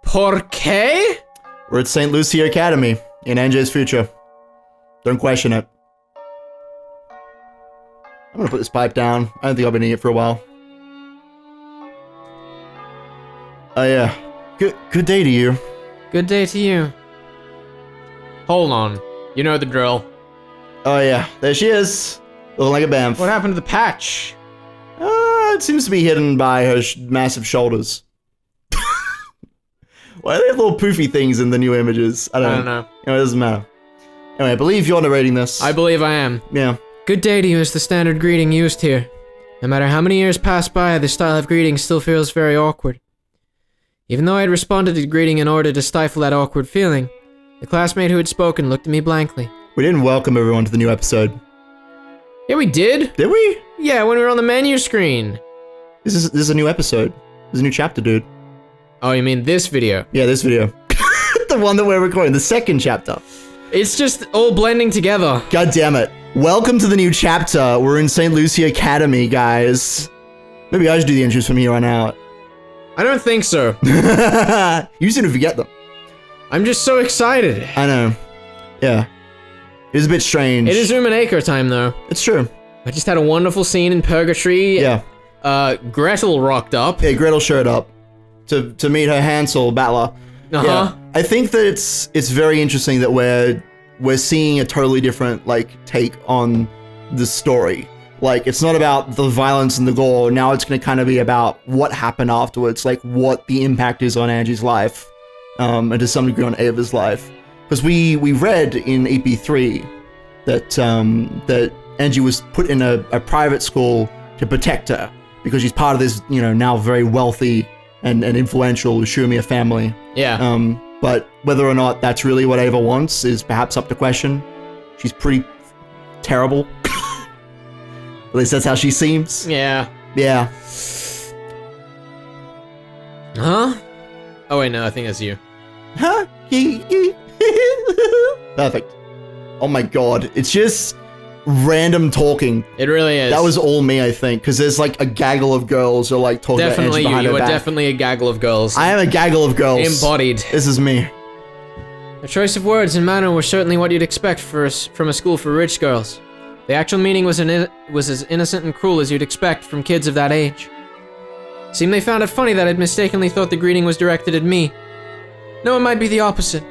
Por qué? We're at St. Lucia Academy in Ange's future. Don't question it. I'm gonna put this pipe down. I don't think I've been eating it for a while. Oh yeah. Good day to you. Good day to you. Hold on. You know the drill. Oh yeah, there she is. Looking like a bamf. What happened to the patch? It seems to be hidden by her massive shoulders. Why do they have little poofy things in the new images? I don't know. You know, it doesn't matter. Anyway, I believe you're narrating this. I believe I am. Yeah. Good day to you is the standard greeting used here. No matter how many years pass by, the style of greeting still feels very awkward. Even though I had responded to the greeting in order to stifle that awkward feeling, the classmate who had spoken looked at me blankly. We didn't welcome everyone to the new episode. Yeah, we did. Did we? Yeah, when we were on the menu screen. This is a new episode. This is a new chapter, dude. Oh, you mean this video? Yeah, this video. The one that we're recording, the second chapter. It's just all blending together. God damn it. Welcome to the new chapter. We're in St. Lucia Academy, guys. Maybe I should do the intros from here on out. I don't think so. You seem to forget them. I'm just so excited. I know. Yeah. It is a bit strange. It is Umineko time, though. It's true. I just had a wonderful scene in Purgatory. Yeah. Gretel rocked up. Yeah, Gretel showed up to meet her Hansel battler. Uh-huh. Yeah. I think that it's very interesting that we're seeing a totally different take on the story. Like, it's not about the violence and the gore. Now it's going to kind of be about what happened afterwards, like what the impact is on Ange's life, and to some degree on Ava's life. Because we read in EP3 that Ange was put in a private school to protect her because she's part of this, now very wealthy and influential Shumia family. Yeah. But whether or not that's really what Ava wants is perhaps up to question. She's pretty terrible. At least that's how she seems. Yeah. Yeah. Huh? Oh wait, no, I think that's you. Huh? Perfect. Oh my god, it's just random talking. It really is. That was all me, I think, because there's a gaggle of girls who are talking definitely about Ange behind her you. You are back. definitely a gaggle of girls. I am a gaggle of girls. Embodied. This is me. The choice of words and manner were certainly what you'd expect from a school for rich girls. The actual meaning was as innocent and cruel as you'd expect from kids of that age. Seemed they found it funny that I'd mistakenly thought the greeting was directed at me. No, it might be the opposite.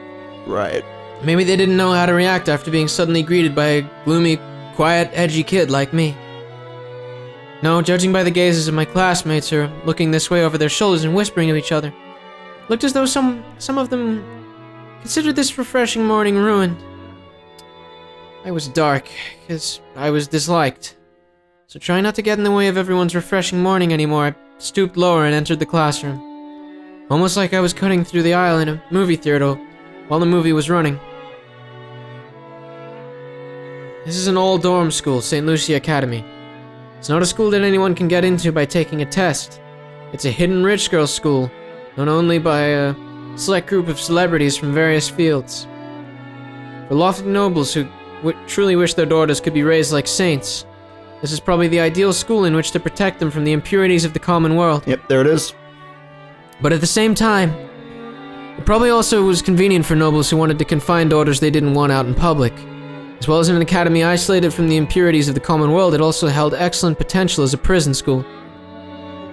Right. Maybe they didn't know how to react after being suddenly greeted by a gloomy, quiet, edgy kid like me. No, judging by the gazes of my classmates who are looking this way over their shoulders and whispering to each other, looked as though some of them considered this refreshing morning ruined. I was dark, because I was disliked. So trying not to get in the way of everyone's refreshing morning anymore, I stooped lower and entered the classroom. Almost like I was cutting through the aisle in a movie theater while the movie was running. This is an all-dorm school, St. Lucia Academy. It's not a school that anyone can get into by taking a test. It's a hidden rich girls' school, known only by a select group of celebrities from various fields. For lofty nobles who truly wish their daughters could be raised like saints, this is probably the ideal school in which to protect them from the impurities of the common world. Yep, there it is. But at the same time, it probably also was convenient for nobles who wanted to confine daughters they didn't want out in public. As well as an academy isolated from the impurities of the common world, it also held excellent potential as a prison school.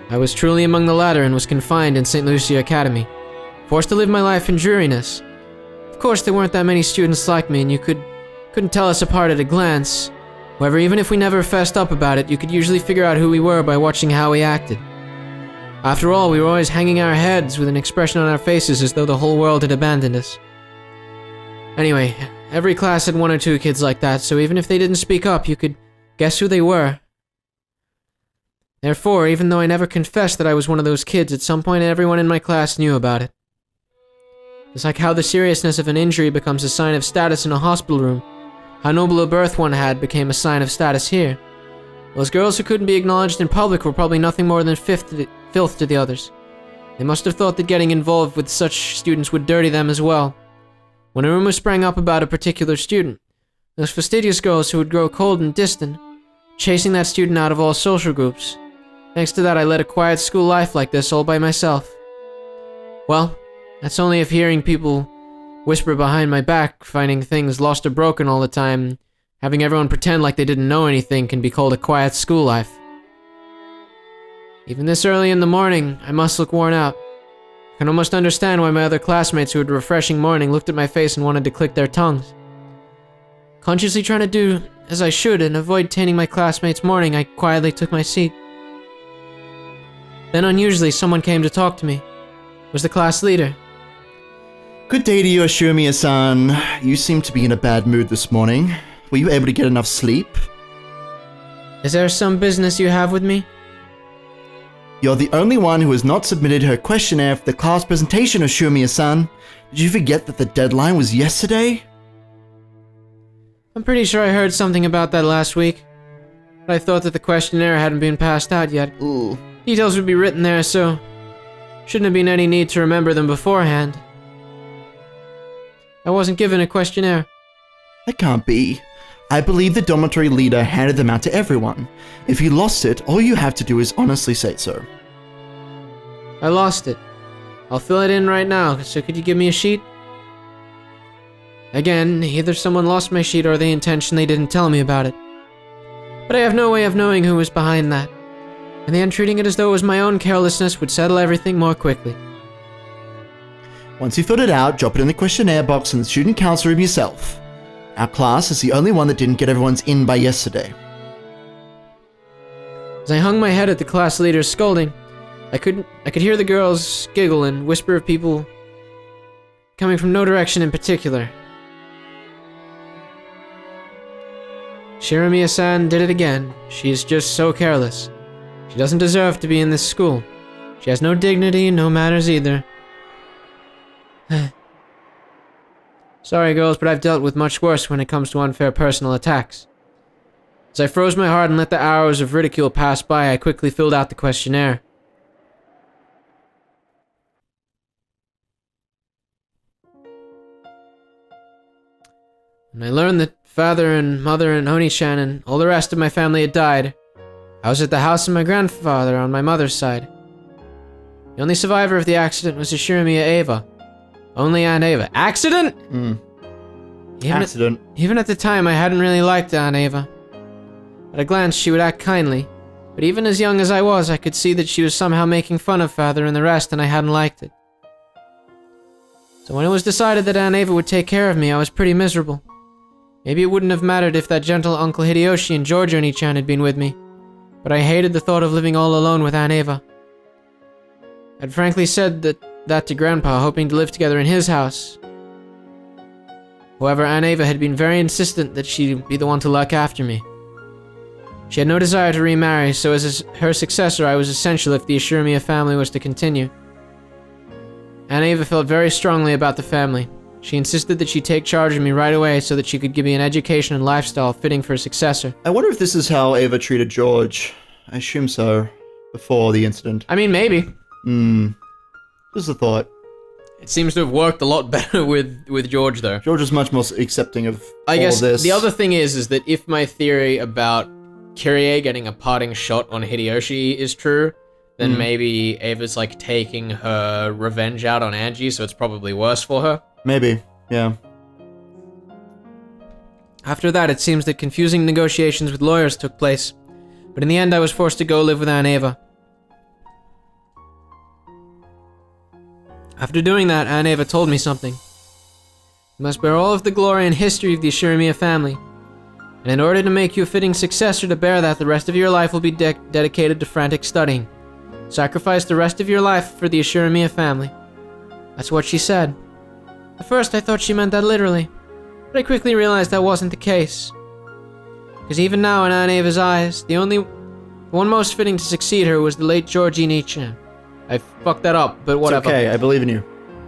I was truly among the latter and was confined in St. Lucia Academy, forced to live my life in dreariness. Of course, there weren't that many students like me, and you couldn't tell us apart at a glance. However, even if we never fessed up about it, you could usually figure out who we were by watching how we acted. After all, we were always hanging our heads with an expression on our faces as though the whole world had abandoned us. Anyway, every class had one or two kids like that, so even if they didn't speak up, you could guess who they were. Therefore, even though I never confessed that I was one of those kids, at some point everyone in my class knew about it. It's like how the seriousness of an injury becomes a sign of status in a hospital room. How noble a birth one had became a sign of status here. Those girls who couldn't be acknowledged in public were probably nothing more than filth to the others. They must have thought that getting involved with such students would dirty them as well. When a rumor sprang up about a particular student, those fastidious girls who would grow cold and distant, chasing that student out of all social groups. Thanks to that, I led a quiet school life like this all by myself. Well, That's only if hearing people whisper behind my back, finding things lost or broken all the time, having everyone pretend like they didn't know anything can be called a quiet school life. Even this early in the morning, I must look worn out. I can almost understand why my other classmates who had a refreshing morning looked at my face and wanted to click their tongues. Consciously trying to do as I should and avoid tainting my classmates' morning, I quietly took my seat. Then unusually, someone came to talk to me. It was the class leader. Good day to you, Ashumiya-san. You seem to be in a bad mood this morning. Were you able to get enough sleep? Is there some business you have with me? You're the only one who has not submitted her questionnaire for the class presentation, Ashumiya-san. Did you forget that the deadline was yesterday? I'm pretty sure I heard something about that last week, but I thought that the questionnaire hadn't been passed out yet. Ooh. Details would be written there, so shouldn't have been any need to remember them beforehand. I wasn't given a questionnaire. That can't be. I believe the dormitory leader handed them out to everyone. If you lost it, all you have to do is honestly say so. I lost it. I'll fill it in right now, so could you give me a sheet? Again, either someone lost my sheet or they intentionally didn't tell me about it. But I have no way of knowing who was behind that. And then treating it as though it was my own carelessness would settle everything more quickly. Once you filled it out, drop it in the questionnaire box in the student council room yourself. Our class is the only one that didn't get everyone's in by yesterday. As I hung my head at the class leader's scolding, I could hear the girls giggle and whisper of people coming from no direction in particular. Shiramiya-san did it again. She is just so careless. She doesn't deserve to be in this school. She has no dignity, no manners either. Sorry girls, but I've dealt with much worse when it comes to unfair personal attacks. As I froze my heart and let the hours of ridicule pass by, I quickly filled out the questionnaire. When I learned that father and mother and Oni-chan and all the rest of my family had died, I was at the house of my grandfather on my mother's side. The only survivor of the accident was Ashiramiya Eva. Only Aunt Eva. Accident? Accident. Even at the time, I hadn't really liked Aunt Eva. At a glance, she would act kindly, but even as young as I was, I could see that she was somehow making fun of father and the rest, and I hadn't liked it. So when it was decided that Aunt Eva would take care of me, I was pretty miserable. Maybe it wouldn't have mattered if that gentle Uncle Hideyoshi and George Oni-chan had been with me, but I hated the thought of living all alone with Aunt Eva. I'd frankly said that to Grandpa, hoping to live together in his house. However, Aunt Eva had been very insistent that she'd be the one to look after me. She had no desire to remarry, so as her successor, I was essential if the Ashuramiya family was to continue. Aunt Eva felt very strongly about the family. She insisted that she take charge of me right away so that she could give me an education and lifestyle fitting for a successor. I wonder if this is how Eva treated George. I assume so. Before the incident. I mean, maybe. Just a thought. It seems to have worked a lot better with George, though. George is much more accepting of I all guess this. The other thing is that if my theory about Kyrie getting a parting shot on Hideyoshi is true, then maybe Ava's like taking her revenge out on Ange, so it's probably worse for her. Maybe, yeah. After that, it seems that confusing negotiations with lawyers took place, but in the end I was forced to go live with Aunt Eva. After doing that, Aunt Eva told me something. You must bear all of the glory and history of the Ashuramiya family, and in order to make you a fitting successor to bear that, the rest of your life will be dedicated to frantic studying. Sacrifice the rest of your life for the Ashuramiya family. That's what she said. At first I thought she meant that literally, but I quickly realized that wasn't the case. Because even now in Aunt Eva's eyes, the one most fitting to succeed her was the late George Oni-chan. I fucked that up, but whatever. It's okay, I believe in you.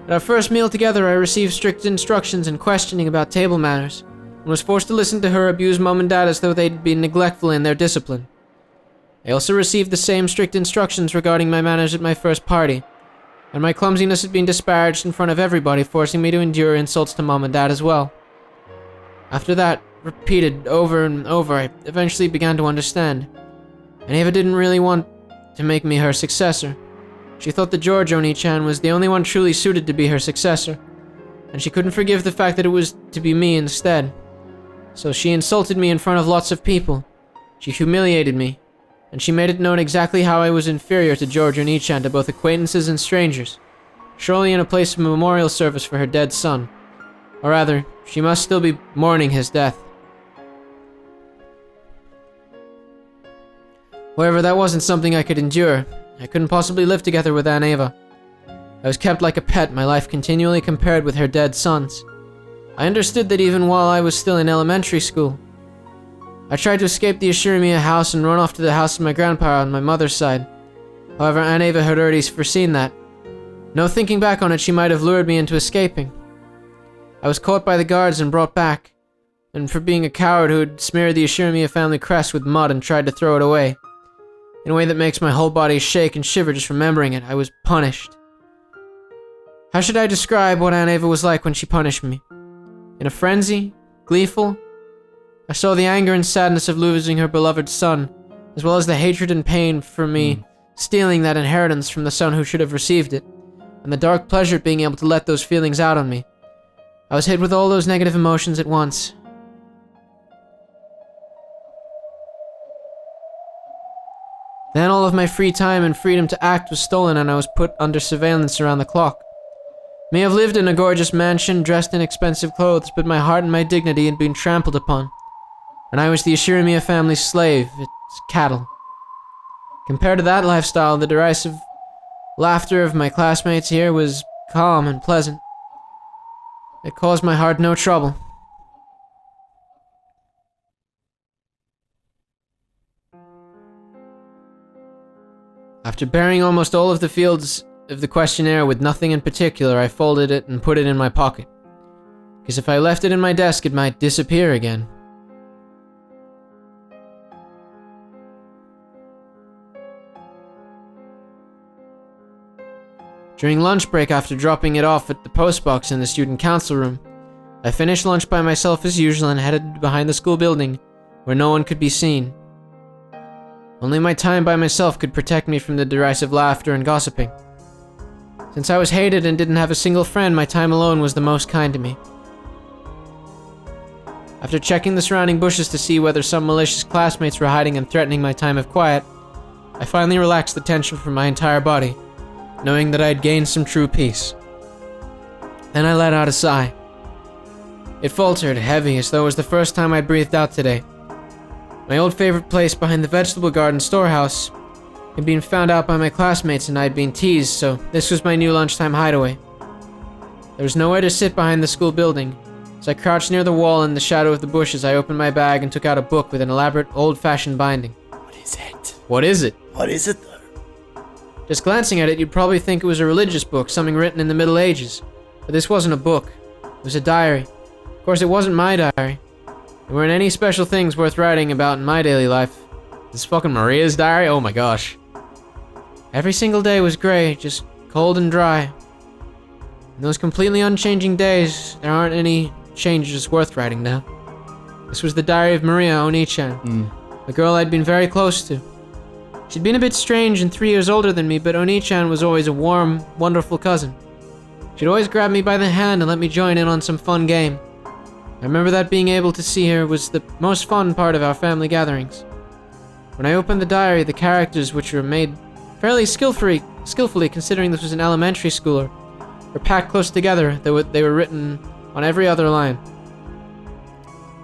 At our first meal together, I received strict instructions and questioning about table manners, and was forced to listen to her abuse Mom and Dad as though they'd been neglectful in their discipline. I also received the same strict instructions regarding my manners at my first party, and my clumsiness had been disparaged in front of everybody, forcing me to endure insults to Mom and Dad as well. After that, repeated over and over, I eventually began to understand. And Eva didn't really want to make me her successor. She thought that George Oni-chan was the only one truly suited to be her successor, and she couldn't forgive the fact that it was to be me instead. So she insulted me in front of lots of people. She humiliated me, and she made it known exactly how I was inferior to George Oni-chan to both acquaintances and strangers, surely in a place of memorial service for her dead son. Or rather, she must still be mourning his death. However, that wasn't something I could endure. I couldn't possibly live together with Aunt Eva. I was kept like a pet, my life continually compared with her dead son's. I understood that even while I was still in elementary school. I tried to escape the Ashirimiya house and run off to the house of my grandpa on my mother's side. However, Aunt Eva had already foreseen that. No thinking back on it, she might have lured me into escaping. I was caught by the guards and brought back, and for being a coward who had smeared the Ashirimiya family crest with mud and tried to throw it away. In a way that makes my whole body shake and shiver just remembering it, I was punished. How should I describe what Aunt Eva was like when she punished me? In a frenzy? Gleeful? I saw the anger and sadness of losing her beloved son, as well as the hatred and pain for me stealing that inheritance from the son who should have received it, and the dark pleasure at being able to let those feelings out on me. I was hit with all those negative emotions at once. Then all of my free time and freedom to act was stolen, and I was put under surveillance around the clock. May have lived in a gorgeous mansion, dressed in expensive clothes, but my heart and my dignity had been trampled upon. And I was the Ashirimiya family's slave, its cattle. Compared to that lifestyle, the derisive laughter of my classmates here was calm and pleasant. It caused my heart no trouble. After burying almost all of the fields of the questionnaire with nothing in particular, I folded it and put it in my pocket. Because if I left it in my desk, it might disappear again. During lunch break, after dropping it off at the postbox in the student council room, I finished lunch by myself as usual and headed behind the school building, where no one could be seen. Only my time by myself could protect me from the derisive laughter and gossiping. Since I was hated and didn't have a single friend, my time alone was the most kind to me. After checking the surrounding bushes to see whether some malicious classmates were hiding and threatening my time of quiet, I finally relaxed the tension from my entire body, knowing that I had gained some true peace. Then I let out a sigh. It faltered, heavy, as though it was the first time I'd breathed out today. My old favorite place behind the vegetable garden storehouse had been found out by my classmates and I'd been teased, so this was my new lunchtime hideaway. There was nowhere to sit behind the school building. As I crouched near the wall in the shadow of the bushes, I opened my bag and took out a book with an elaborate old-fashioned binding. What is it? What is it? What is it, though? Just glancing at it, you'd probably think it was a religious book, something written in the Middle Ages. But this wasn't a book. It was a diary. Of course, it wasn't my diary. There weren't any special things worth writing about in my daily life. This fucking Maria's diary? Oh my gosh. Every single day was gray, just cold and dry. In those completely unchanging days, there aren't any changes worth writing now. This was the diary of Maria Oni-chan, a girl I'd been very close to. She'd been a bit strange and 3 years older than me, but Oni-chan was always a warm, wonderful cousin. She'd always grab me by the hand and let me join in on some fun game. I remember that being able to see her was the most fun part of our family gatherings. When I opened the diary, the characters, which were made fairly skillfully considering this was an elementary schooler, were packed close together, though they were written on every other line.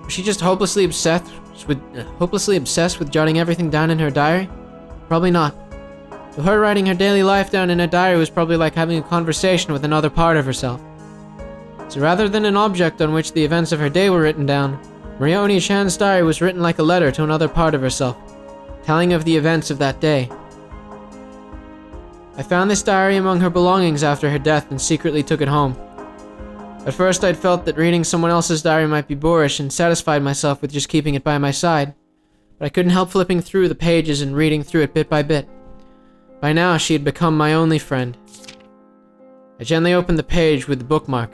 Was she just hopelessly obsessed with jotting everything down in her diary? Probably not. To her, writing her daily life down in a diary was probably like having a conversation with another part of herself. So rather than an object on which the events of her day were written down, Maria Oni-chan's diary was written like a letter to another part of herself, telling of the events of that day. I found this diary among her belongings after her death and secretly took it home. At first I'd felt that reading someone else's diary might be boorish and satisfied myself with just keeping it by my side, but I couldn't help flipping through the pages and reading through it bit by bit. By now she had become my only friend. I gently opened the page with the bookmark.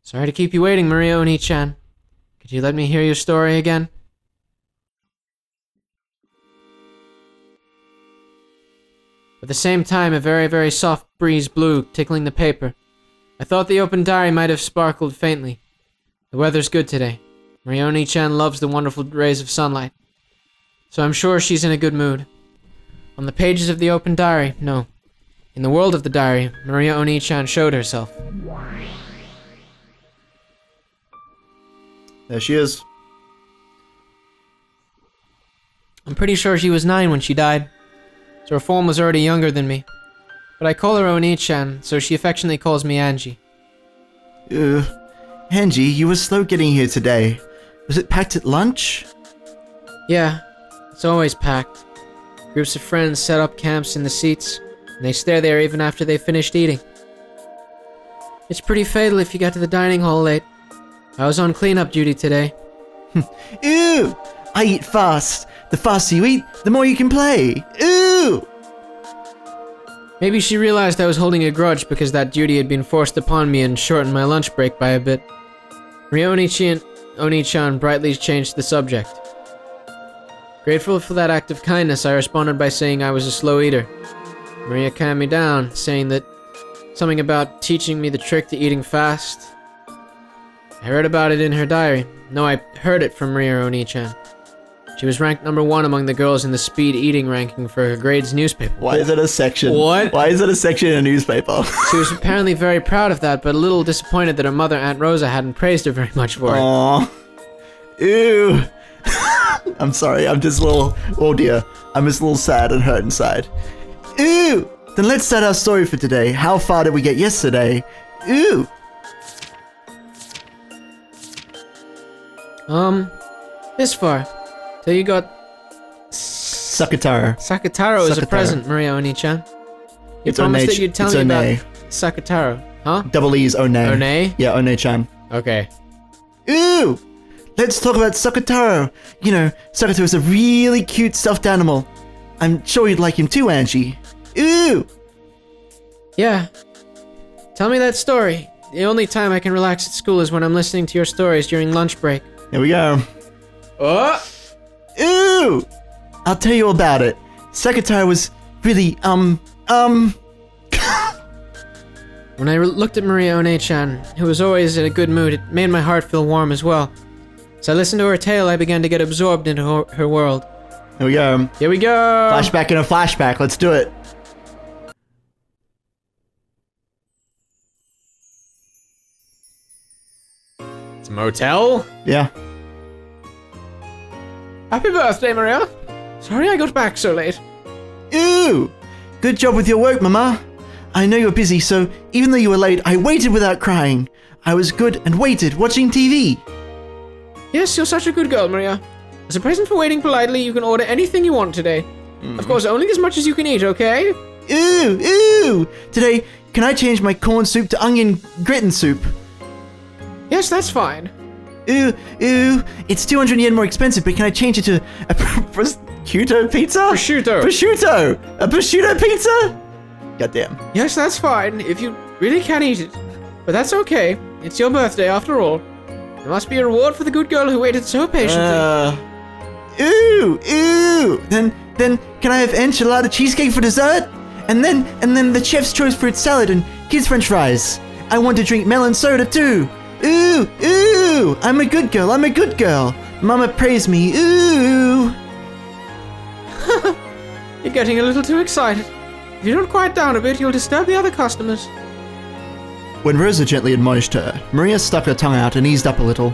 Sorry to keep you waiting, Maria Oni-chan. Could you let me hear your story again? At the same time, a very, very soft breeze blew, tickling the paper. I thought the open diary might have sparkled faintly. The weather's good today. Maria-Oni-chan loves the wonderful rays of sunlight, so I'm sure she's in a good mood. On the pages of the open diary, no. In the world of the diary, Maria-Oni-chan showed herself. There she is. I'm pretty sure she was 9 when she died, so her form was already younger than me. But I call her Oni-chan, so she affectionately calls me Ange. Ange, you were slow getting here today. Was it packed at lunch? Yeah, it's always packed. Groups of friends set up camps in the seats, and they stay there even after they've finished eating. It's pretty fatal if you get to the dining hall late. I was on cleanup duty today. Ooh! I eat fast. The faster you eat, the more you can play. Ooh! Maybe she realized I was holding a grudge because that duty had been forced upon me and shortened my lunch break by a bit. Oni-chan brightly changed the subject. Grateful for that act of kindness, I responded by saying I was a slow eater. Maria calmed me down, saying that something about teaching me the trick to eating fast. I read about it in her diary. No, I heard it from Maria Oni-chan. She was ranked number 1 among the girls in the speed eating ranking for her grade's newspaper. Why is it a section? What? Why is it a section in a newspaper? She was apparently very proud of that, but a little disappointed that her mother, Aunt Rosa, hadn't praised her very much for it. Aww. Ew. I'm sorry, I'm just a little... Oh dear. I'm just a little sad and hurt inside. Ew! Then let's start our story for today. How far did we get yesterday? Ew! This far. Till you got... Sakutaro. Sakutaro is a present, Maria Oni-chan. You promised that you'd tell me about Sakutaro. Huh? Double E's One. One? Yeah, One-chan. Okay. Ooh! Let's talk about Sukkotaro. You know, Sakutaro is a really cute stuffed animal. I'm sure you'd like him too, Ange. Ooh! Yeah. Tell me that story. The only time I can relax at school is when I'm listening to your stories during lunch break. Here we go. Oh! Ooh! I'll tell you about it. Sakutaro was really, When I looked at Maria One-chan, who was always in a good mood, it made my heart feel warm as well. As I listened to her tale, I began to get absorbed into her world. Here we go. Here we go! Flashback in a flashback. Let's do it. It's a motel? Yeah. Happy birthday, Maria. Sorry I got back so late. Ooh! Good job with your work, Mama. I know you're busy, so even though you were late, I waited without crying. I was good and waited, watching TV. Yes, you're such a good girl, Maria. As a present for waiting politely, you can order anything you want today. Of course, only as much as you can eat, okay? Ooh! Ooh! Today, can I change my corn soup to onion grittin soup? Yes, that's fine. Ooh! Ooh! It's 200 yen more expensive, but can I change it to a prosciutto pizza? Prosciutto. Prosciutto! A prosciutto pizza? Goddamn. Yes, that's fine, if you really can't eat it. But that's okay. It's your birthday, after all. There must be a reward for the good girl who waited so patiently. Ooh! Ooh! Then can I have enchilada cheesecake for dessert? And then the chef's choice fruit salad and kids' french fries. I want to drink melon soda too. Ooh! Ooh! I'm a good girl. I'm a good girl. Mama praised me. Ooh! You're getting a little too excited. If you don't quiet down a bit, you'll disturb the other customers. When Rosa gently admonished her, Maria stuck her tongue out and eased up a little.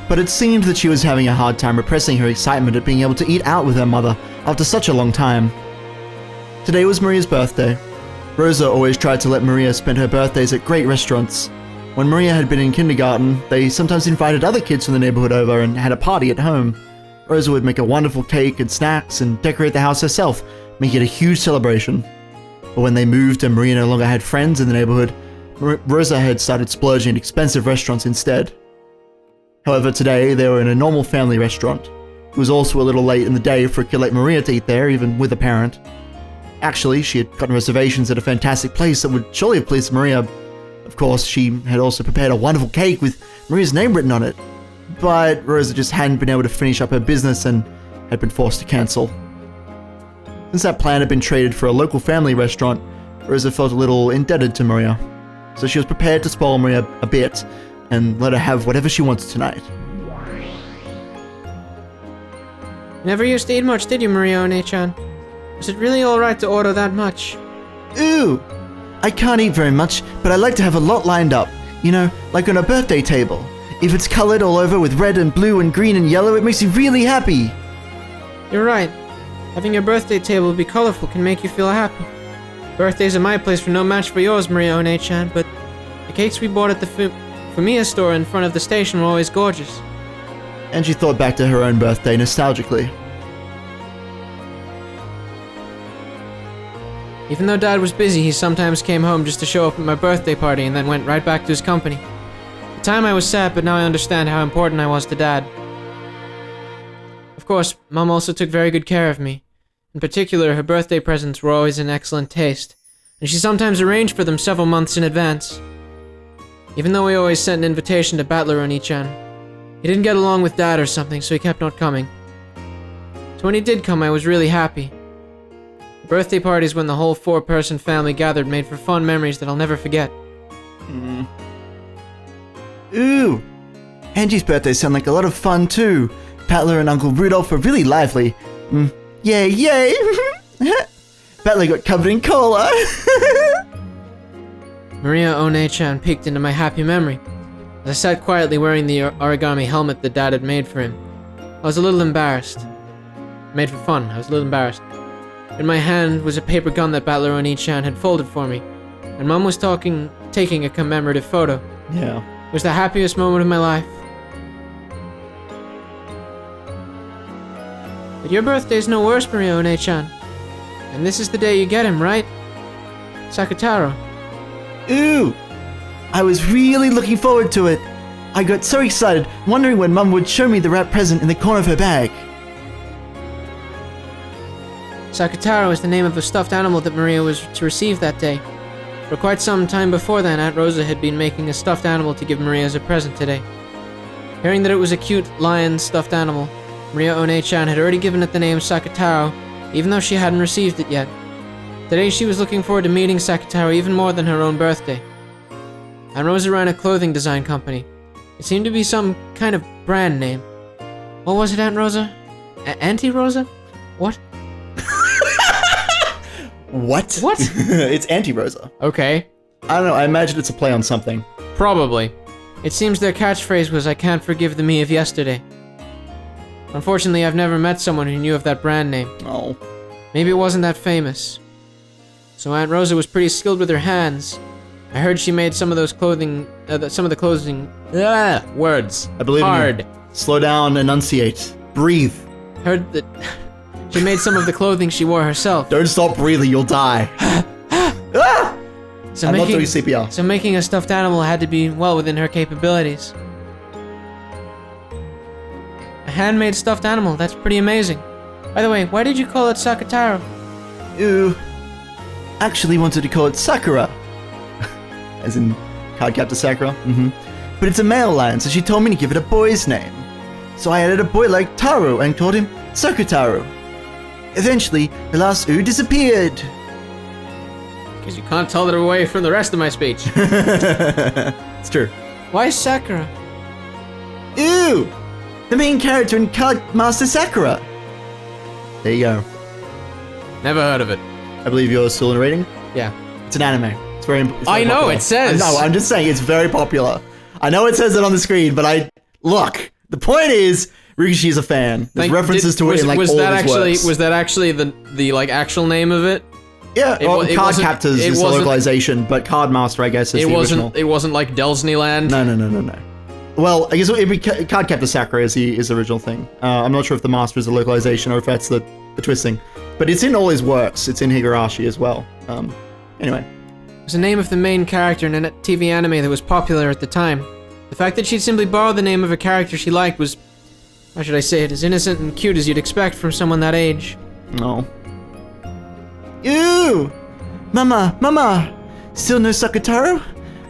But it seemed that she was having a hard time repressing her excitement at being able to eat out with her mother after such a long time. Today was Maria's birthday. Rosa always tried to let Maria spend her birthdays at great restaurants. When Maria had been in kindergarten, they sometimes invited other kids from the neighborhood over and had a party at home. Rosa would make a wonderful cake and snacks and decorate the house herself, making it a huge celebration. But when they moved and Maria no longer had friends in the neighborhood, Rosa had started splurging at expensive restaurants instead. However, today they were in a normal family restaurant. It was also a little late in the day for a kid like Maria to eat there, even with a parent. Actually, she had gotten reservations at a fantastic place that would surely have pleased Maria. Of course, she had also prepared a wonderful cake with Maria's name written on it. But Rosa just hadn't been able to finish up her business and had been forced to cancel. Since that plan had been traded for a local family restaurant, Rosa felt a little indebted to Maria. So she was prepared to spoil Maria a bit and let her have whatever she wanted tonight. You never used to eat much, did you, Maria One-chan? Was it really alright to order that much? Ooh! I can't eat very much, but I like to have a lot lined up. You know, like on a birthday table. If it's colored all over with red and blue and green and yellow, it makes me really happy. You're right. Having your birthday table be colorful can make you feel happy. Birthdays at my place were no match for yours, Maria One-chan, but the cakes we bought at the Fumiya store in front of the station were always gorgeous. And she thought back to her own birthday nostalgically. Even though Dad was busy, he sometimes came home just to show up at my birthday party and then went right back to his company. At the time I was sad, but now I understand how important I was to Dad. Of course, Mom also took very good care of me. In particular, her birthday presents were always in excellent taste, and she sometimes arranged for them several months in advance. Even though we always sent an invitation to Battler Oni-chan, he didn't get along with Dad or something, so he kept not coming. So when he did come, I was really happy. The birthday parties when the whole 4-person family gathered made for fun memories that I'll never forget. Ooh! Angie's birthdays sound like a lot of fun too. Battler and Uncle Rudolph were really lively. Yay, yay! Battler got covered in cola. Maria One-chan peeked into my happy memory. As I sat quietly wearing the origami helmet that Dad had made for him, I was a little embarrassed. Made for fun, I was a little embarrassed. In my hand was a paper gun that Battler Oni-chan had folded for me, and Mom was taking a commemorative photo. Yeah. It was the happiest moment of my life. But your birthday's no worse, Maria One-chan. And this is the day you get him, right? Sakutaro. Ooh! I was really looking forward to it. I got so excited, wondering when Mum would show me the wrapped present in the corner of her bag. Sakutaro is the name of a stuffed animal that Maria was to receive that day. For quite some time before then, Aunt Rosa had been making a stuffed animal to give Maria as a present today. Hearing that it was a cute lion stuffed animal, Maria One-chan had already given it the name Sakutaro, even though she hadn't received it yet. Today she was looking forward to meeting Sakutaro even more than her own birthday. Aunt Rosa ran a clothing design company. It seemed to be some kind of brand name. What was it, Aunt Rosa? Auntie Rosa? What? What? What? It's Auntie Rosa. Okay. I don't know, I imagine it's a play on something. Probably. It seems their catchphrase was, "I can't forgive the me of yesterday." Unfortunately, I've never met someone who knew of that brand name. Oh. Maybe it wasn't that famous. So Aunt Rosa was pretty skilled with her hands. I heard she made some of those clothing, words. I believe hard. in you. Slow down, enunciate, breathe. Heard that she made some of the clothing she wore herself. Don't stop breathing, you'll die. So I'm not doing CPR. So making a stuffed animal had to be well within her capabilities. A handmade stuffed animal, that's pretty amazing. By the way, why did you call it Sakutaro? Ooh. Actually wanted to call it Sakura. As in Cardcaptor Sakura. But it's a male lion, so she told me to give it a boy's name. So I added a boy like Taro and called him Sakutaro. Eventually, the last ooh disappeared. Because you can't tell that away from the rest of my speech. It's true. Why Sakura? Ew! The main character in Card Master Sakura. There you go. Never heard of it. I believe you're still narrating? Yeah. It's an anime. It's very I know, popular. it says. No, I'm just saying it's very popular. I know it says it on the screen, but look. The point is, Rikishi is a fan. There's references to it in like all of his works. Was that actually the like actual name of it? Yeah, Cardcaptors is the localization, but Cardmaster, I guess, is the original. It wasn't like Delsnyland? No. Well, I guess it'd be Cardcaptor Sakura is the original thing. I'm not sure if the Master is the localization or if that's the twisting. But it's in all his works. It's in Higurashi as well. Anyway. It was the name of the main character in a TV anime that was popular at the time. The fact that she'd simply borrowed the name of a character she liked was, how should I say it, as innocent and cute as you'd expect from someone that age. No. Ew! Mama! Still no Sakutaro?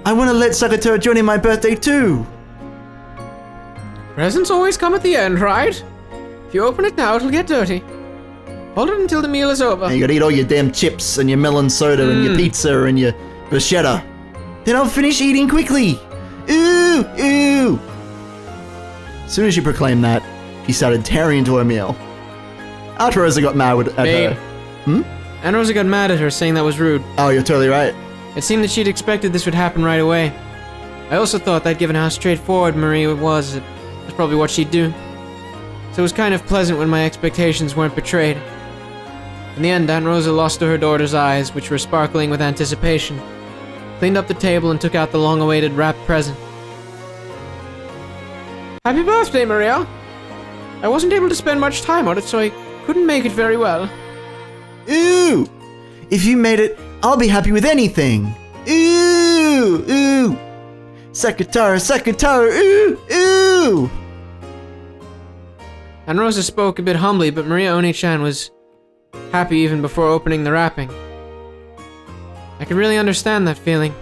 I want to let Sakutaro join in my birthday too! Presents always come at the end, right? If you open it now, it'll get dirty. Hold it until the meal is over. And you gotta eat all your damn chips and your melon soda and your pizza and your bruschetta. Then I'll finish eating quickly. Ooh, ooh. As soon as she proclaimed that, she started tearing into her meal. After Rosa got mad at Babe. her. And Rosa got mad at her, saying that was rude. Oh, you're totally right. It seemed that she'd expected this would happen right away. I also thought that given how straightforward Maria was, it was probably what she'd do. So it was kind of pleasant when my expectations weren't betrayed. In the end, Aunt Rosa lost to her daughter's eyes, which were sparkling with anticipation, cleaned up the table and took out the long-awaited wrapped present. Happy birthday, Maria! I wasn't able to spend much time on it, so I couldn't make it very well. Ooh! If you made it, I'll be happy with anything. Ooh! Ooh! Sakutaro, Sakutaro, ooh! Ooh! Aunt Rosa spoke a bit humbly, but Maria Oni-chan was happy even before opening the wrapping. I could really understand that feeling.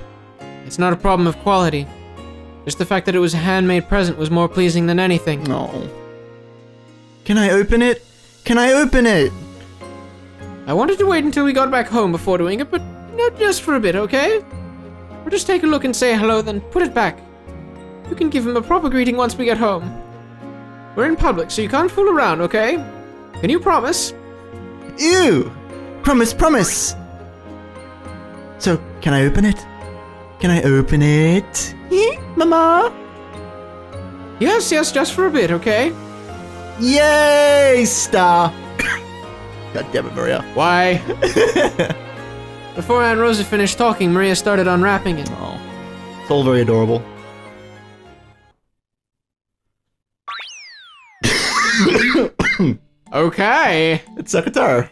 It's not a problem of quality. Just the fact that it was a handmade present was more pleasing than anything. No. Can I open it? Can I open it? I wanted to wait until we got back home before doing it, but not just for a bit, okay? We'll just take a look and say hello, then put it back. You can give him a proper greeting once we get home. We're in public, so you can't fool around, okay? Can you promise? Ew! Promise, promise! So, can I open it? Can I open it? Mama? Yes, just for a bit, okay? Yay, star! God damn it, Maria. Why? Before Aunt Rosa finished talking, Maria started unwrapping it. Oh, it's all very adorable. Okay. It's Sakutaro.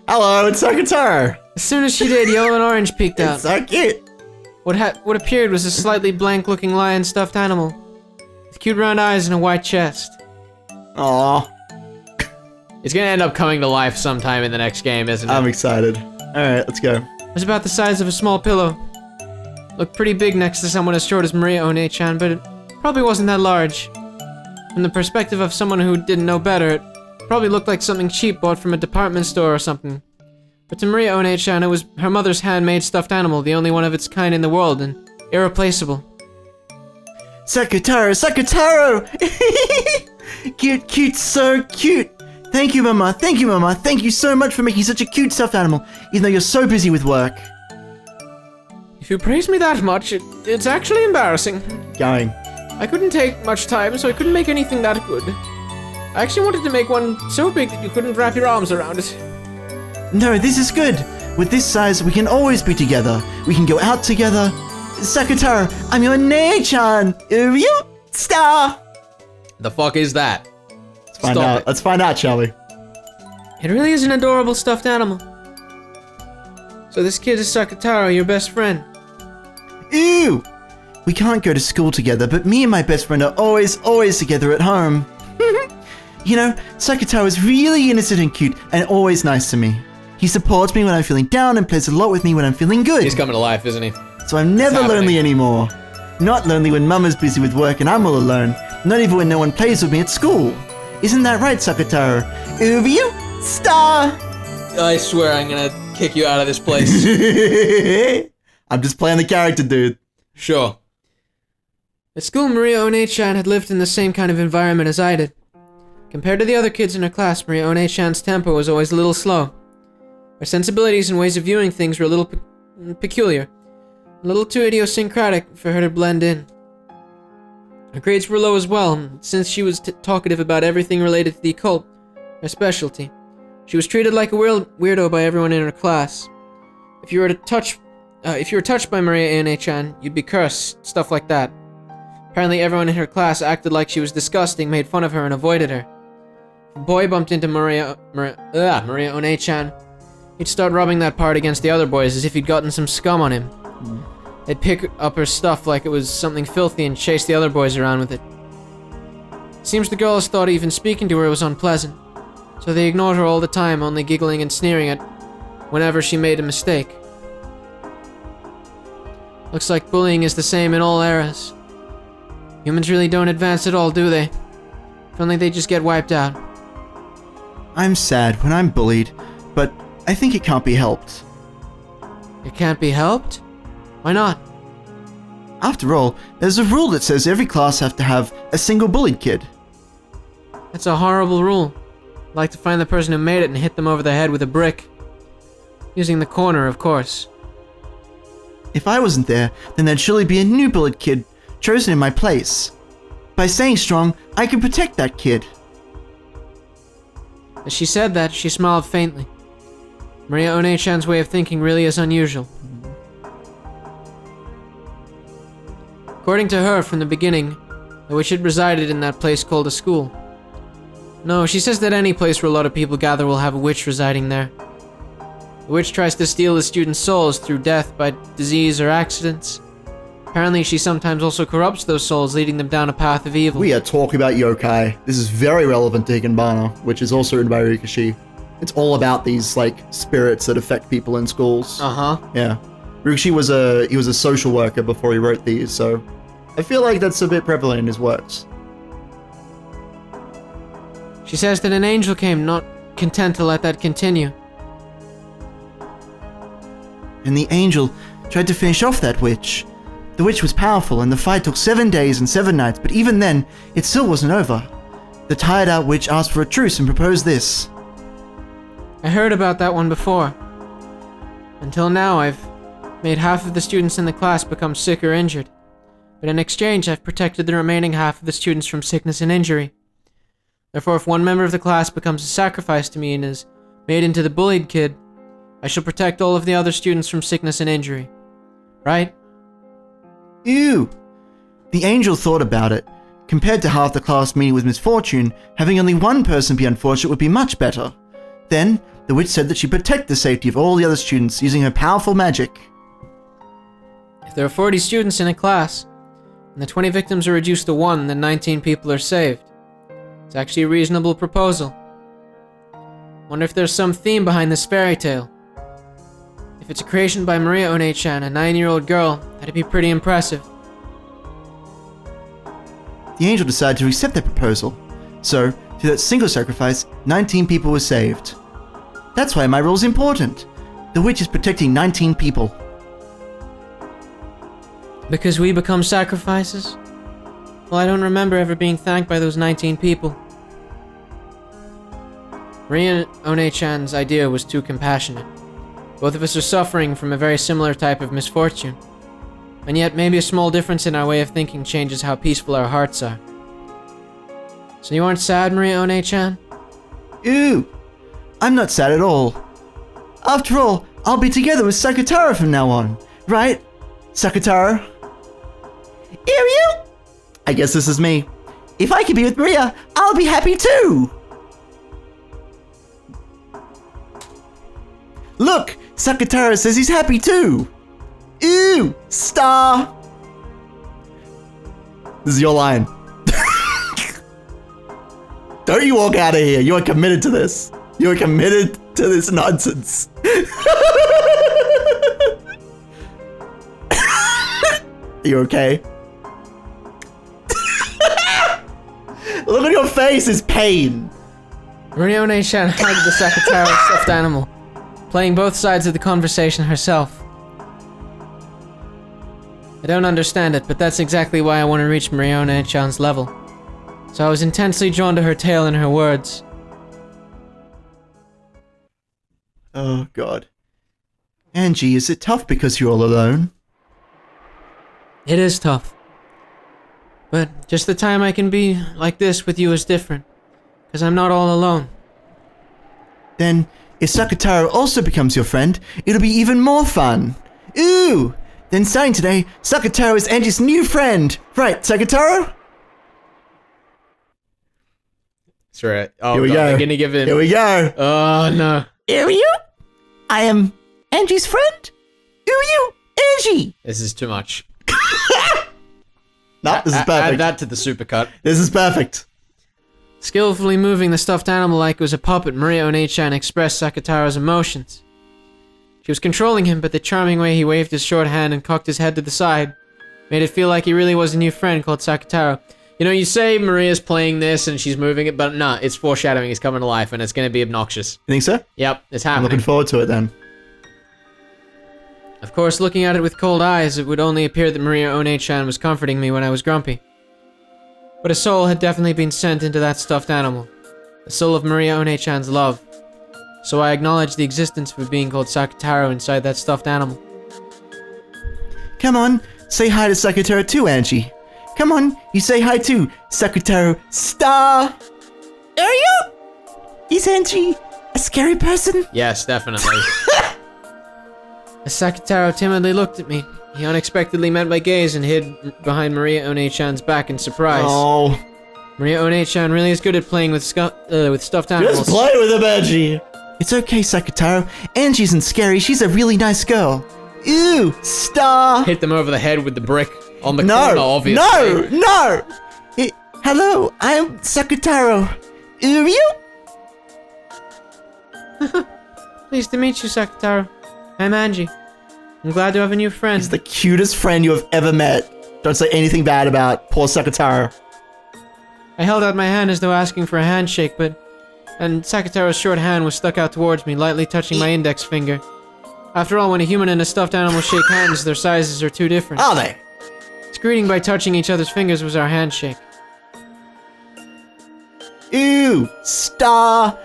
Hello, it's Sakutaro. As soon as she did, yellow and orange peeked out. It's so cute. What appeared was a slightly blank-looking lion stuffed animal, with cute round eyes and a white chest. Aww. It's gonna end up coming to life sometime in the next game, isn't it? I'm excited. Alright, let's go. It was about the size of a small pillow. Looked pretty big next to someone as short as Maria One-chan, but it probably wasn't that large. From the perspective of someone who didn't know better, it probably looked like something cheap bought from a department store or something. But to Maria One-chan, it was her mother's handmade stuffed animal, the only one of its kind in the world, and irreplaceable. Sakutaro, Sakutaro! Cute, cute, so cute! Thank you, Mama, thank you, Mama, thank you so much for making such a cute stuffed animal, even though you're so busy with work. If you praise me that much, it's actually embarrassing. Going. I couldn't take much time, so I couldn't make anything that good. I actually wanted to make one so big that you couldn't wrap your arms around it. No, this is good. With this size, we can always be together. We can go out together. Sakutaro, I'm your Nei-chan. You star. The fuck is that? Let's find out. Let's find out, shall we? It really is an adorable stuffed animal. So this kid is Sakutaro, your best friend. Ew! We can't go to school together, but me and my best friend are always together at home. You know, Sakutaro is really innocent and cute, and always nice to me. He supports me when I'm feeling down and plays a lot with me when I'm feeling good. He's coming to life, isn't he? So I'm never lonely anymore. Not lonely when Mama's busy with work and I'm all alone. Not even when no one plays with me at school. Isn't that right, Sakutaro? You star! I swear I'm gonna kick you out of this place. I'm just playing the character, dude. Sure. At school, Maria One-chan had lived in the same kind of environment as I did. Compared to the other kids in her class, Maria One-chan's tempo was always a little slow. Her sensibilities and ways of viewing things were a little peculiar. A little too idiosyncratic for her to blend in. Her grades were low as well, and since she was talkative about everything related to the occult, her specialty, she was treated like a weirdo by everyone in her class. If you were touched by Maria One-chan, you'd be cursed, stuff like that. Apparently everyone in her class acted like she was disgusting, made fun of her, and avoided her. If a boy bumped into Maria One-chan, he'd start rubbing that part against the other boys as if he'd gotten some scum on him. They'd pick up her stuff like it was something filthy and chase the other boys around with it. Seems the girls thought even speaking to her was unpleasant, so they ignored her all the time, only giggling and sneering at whenever she made a mistake. Looks like bullying is the same in all eras. Humans really don't advance at all, do they? If only they just get wiped out. I'm sad when I'm bullied, but I think it can't be helped. It can't be helped? Why not? After all, there's a rule that says every class have to have a single bullied kid. That's a horrible rule. I'd like to find the person who made it and hit them over the head with a brick. Using the corner, of course. If I wasn't there, then there'd surely be a new bullied kid chosen in my place. By staying strong, I could protect that kid. As she said that, she smiled faintly. Maria One-chan's way of thinking really is unusual. According to her, from the beginning, the witch had resided in that place called a school. No, she says that any place where a lot of people gather will have a witch residing there. The witch tries to steal the students' souls through death by disease or accidents. Apparently, she sometimes also corrupts those souls, leading them down a path of evil. We are talking about yokai. This is very relevant to Higanbana, which is also written by Rikushi. It's all about these, like, spirits that affect people in schools. Uh-huh. Yeah. Rikushi was a social worker before he wrote these, so I feel like that's a bit prevalent in his works. She says that an angel came, not content to let that continue. And the angel tried to finish off that witch. The witch was powerful, and the fight took 7 days and 7 nights, but even then, it still wasn't over. The tired-out witch asked for a truce and proposed this. I heard about that one before. Until now, I've made half of the students in the class become sick or injured. But in exchange, I've protected the remaining half of the students from sickness and injury. Therefore, if one member of the class becomes a sacrifice to me and is made into the bullied kid, I shall protect all of the other students from sickness and injury. Right? Ew! The angel thought about it. Compared to half the class meeting with misfortune, having only one person be unfortunate would be much better. Then, the witch said that she'd protect the safety of all the other students using her powerful magic. If there are 40 students in a class, and the 20 victims are reduced to 1, then 19 people are saved. It's actually a reasonable proposal. Wonder if there's some theme behind this fairy tale. If it's a creation by Maria One-chan, a 9-year-old girl, that'd be pretty impressive. The angel decided to accept their proposal. So, through that single sacrifice, 19 people were saved. That's why my rule's important. The witch is protecting 19 people. Because we become sacrifices? Well, I don't remember ever being thanked by those 19 people. Maria One-chan's idea was too compassionate. Both of us are suffering from a very similar type of misfortune. And yet, maybe a small difference in our way of thinking changes how peaceful our hearts are. So you aren't sad, Maria One-chan? Ew! I'm not sad at all. After all, I'll be together with Sakutaro from now on. Right? Sakutaro? Ew! I guess this is me. If I can be with Maria, I'll be happy too! Look! Sakutaro says he's happy too! Ew! Star! This is your line. Don't you walk out of here. You are committed to this. You are committed to this nonsense. Are you okay? Look at your face, it's pain. Maria One-chan hugged the Sakutaro stuffed animal, playing both sides of the conversation herself. I don't understand it, but that's exactly why I want to reach Maria One-chan's level. So I was intensely drawn to her tale and her words. Oh, God. Angie, is it tough because you're all alone? It is tough. But just the time I can be like this with you is different. Because I'm not all alone. Then, if Sakutaro also becomes your friend, it'll be even more fun. Ooh! Then starting today, Sakutaro is Angie's new friend. Right, Sakutaro? That's right. Oh, Here we go. I'm gonna give it. Here we go. Oh, no. Here you? I am Angie's friend? Who are you? Angie! This is too much. No, this is perfect. Add that to the supercut. This is perfect. Skillfully moving the stuffed animal like it was a puppet, Maria One-chan expressed Sakutaro's emotions. She was controlling him, but the charming way he waved his short hand and cocked his head to the side made it feel like he really was a new friend called Sakutaro. You know, you say Maria's playing this and she's moving it, but no, it's foreshadowing. It's coming to life and it's going to be obnoxious. You think so? Yep, it's I'm happening. looking forward to it then. Of course, looking at it with cold eyes, it would only appear that Maria One-chan was comforting me when I was grumpy. But a soul had definitely been sent into that stuffed animal. The soul of Maria One-chan's love. So I acknowledged the existence of a being called Sakutaro inside that stuffed animal. Come on, say hi to Sakutaro too, Angie. Come on, you say hi too, Sakutaro star. Are you? Is Angie a scary person? Yes, definitely. As Sakutaro timidly looked at me, he unexpectedly met my gaze and hid behind Maria One-chan's back in surprise. Oh. Maria One-chan really is good at playing with stuffed animals. Just play with him, Angie. It's okay, Sakutaro. Angie isn't scary. She's a really nice girl. Ooh, star. Hit them over the head with the brick on the corner, obviously. No. Hello, I'm Sakutaro. Are you? Pleased to meet you, Sakutaro. I'm Ange. I'm glad to have a new friend. He's the cutest friend you have ever met. Don't say anything bad about poor Sakutaro. I held out my hand as though asking for a handshake, and Sakutaro's short hand was stuck out towards me, lightly touching my index finger. After all, when a human and a stuffed animal shake hands, their sizes are too different. Are they? This greeting by touching each other's fingers was our handshake. Ooh, star.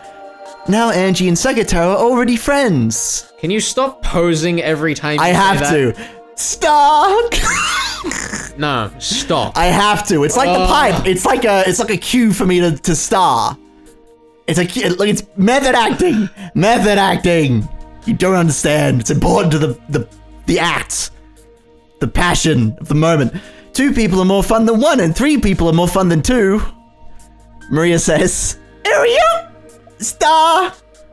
Now Angie and Sakutaro are already friends. Can you stop posing every time you I say have that? to. Star. No, stop. I have to. It's like the pipe. It's like a cue for me to star. It's method acting. Method acting. You don't understand. It's important to the act. The passion of the moment. 2 people are more fun than 1, and 3 people are more fun than 2. Maria says, Area? Star.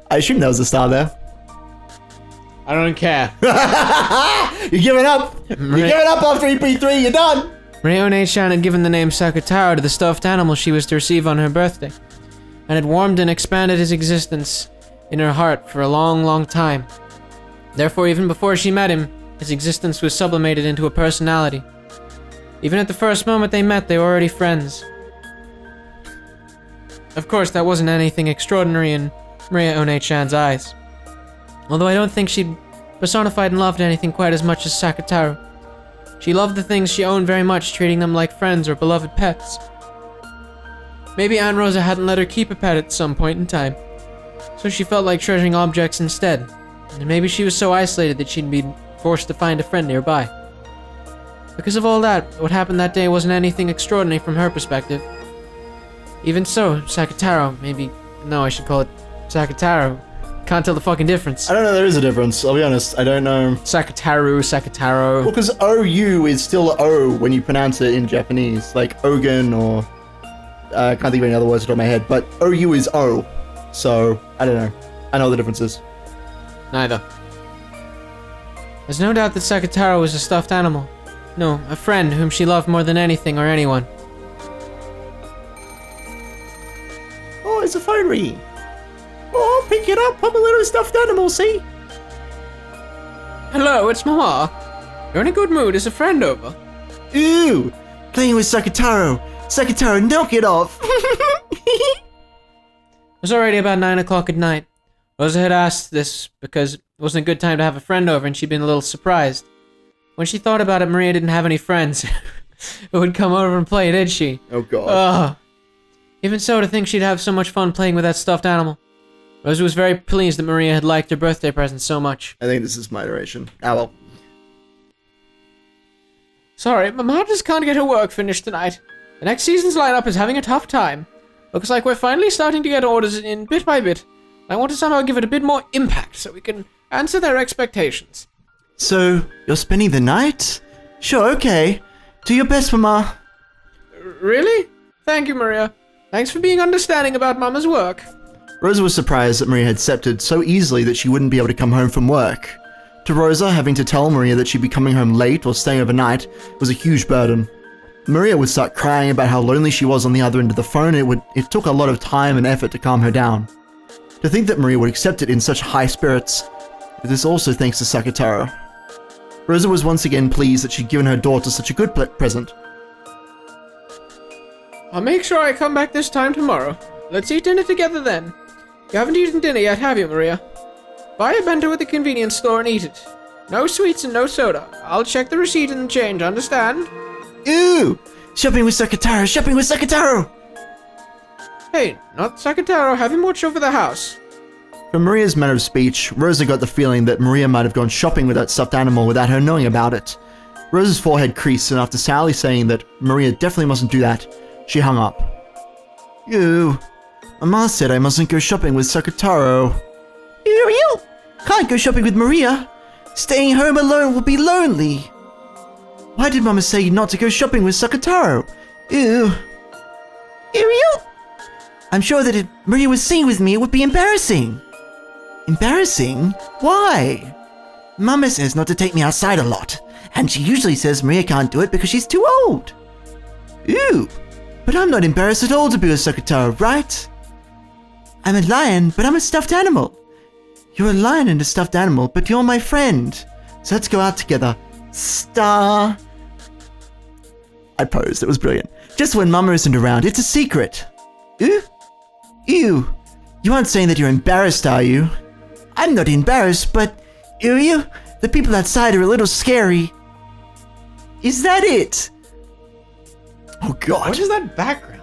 I assume there was a star there. I don't care. You're giving up. You're giving up after EP3. You're done. Maria One-chan had given the name Sakutaro to the stuffed animal she was to receive on her birthday, and had warmed and expanded his existence in her heart for a long, long time. Therefore, even before she met him, his existence was sublimated into a personality. Even at the first moment they met, they were already friends. Of course, that wasn't anything extraordinary in Maria One-chan's eyes. Although I don't think she'd personified and loved anything quite as much as Sakutaro. She loved the things she owned very much, treating them like friends or beloved pets. Maybe Aunt Rosa hadn't let her keep a pet at some point in time, so she felt like treasuring objects instead. And maybe she was so isolated that she'd be forced to find a friend nearby. Because of all that, what happened that day wasn't anything extraordinary from her perspective. Even so, Sakutaro, no, I should call it Sakutaro. Can't tell the fucking difference. I don't know there is a difference, I'll be honest. I don't know. Sakutaro. Well, because OU is still O when you pronounce it in Japanese. Like Ogun or... I can't think of any other words off my head, but OU is O. So, I don't know. I know the differences. Neither. There's no doubt that Sakutaro was a stuffed animal. No, a friend whom she loved more than anything or anyone. Oh, it's a phone ringing. Oh, pick it up. I'm a little stuffed animal, see? Hello, it's Mama. You're in a good mood. Is a friend over? Ooh, playing with Sakutaro. Sakutaro, knock it off. It was already about 9 o'clock at night. Rosa had asked this because it wasn't a good time to have a friend over and she'd been a little surprised. When she thought about it, Maria didn't have any friends who would come over and play, did she? Oh, God. Even so, to think she'd have so much fun playing with that stuffed animal. Rosa was very pleased that Maria had liked her birthday present so much. I think this is my iteration. Ah, well. Sorry, Mama just can't get her work finished tonight. The next season's lineup is having a tough time. Looks like we're finally starting to get orders in bit by bit. I want to somehow give it a bit more impact so we can answer their expectations. So, you're spending the night? Sure, okay. Do your best, Mama. Really? Thank you, Maria. Thanks for being understanding about Mama's work. Rosa was surprised that Maria had accepted so easily that she wouldn't be able to come home from work. To Rosa, having to tell Maria that she'd be coming home late or staying overnight was a huge burden. Maria would start crying about how lonely she was on the other end of the phone, and it took a lot of time and effort to calm her down. To think that Maria would accept it in such high spirits, this also thanks to Sakutaro. Rosa was once again pleased that she'd given her daughter such a good present. I'll make sure I come back this time tomorrow. Let's eat dinner together then. You haven't eaten dinner yet, have you, Maria? Buy a bento at the convenience store and eat it. No sweets and no soda. I'll check the receipt and the change, understand? Ooh! Shopping with Sakutaro! Shopping with Sakutaro! Hey, not Sakutaro, have him watch over the house. From Maria's manner of speech, Rosa got the feeling that Maria might have gone shopping with that stuffed animal without her knowing about it. Rosa's forehead creased, and after Sally saying that Maria definitely mustn't do that, she hung up. Ew. Mama said I mustn't go shopping with Sakutaro. Ew. Can't go shopping with Maria. Staying home alone will be lonely. Why did Mama say not to go shopping with Sakutaro? Ew. Ew. I'm sure that if Maria was seen with me, it would be embarrassing. Embarrassing? Why? Mama says not to take me outside a lot, and she usually says Maria can't do it because she's too old. Ew. But I'm not embarrassed at all to be with Sakutaro, right? I'm a lion, but I'm a stuffed animal. You're a lion and a stuffed animal, but you're my friend. So let's go out together. Star. I posed. It was brilliant. Just when Mama isn't around, it's a secret. Ew. Ew. You aren't saying that you're embarrassed, are you? I'm not embarrassed, but... Ew. The people outside are a little scary. Is that it? Oh, God. What is that background?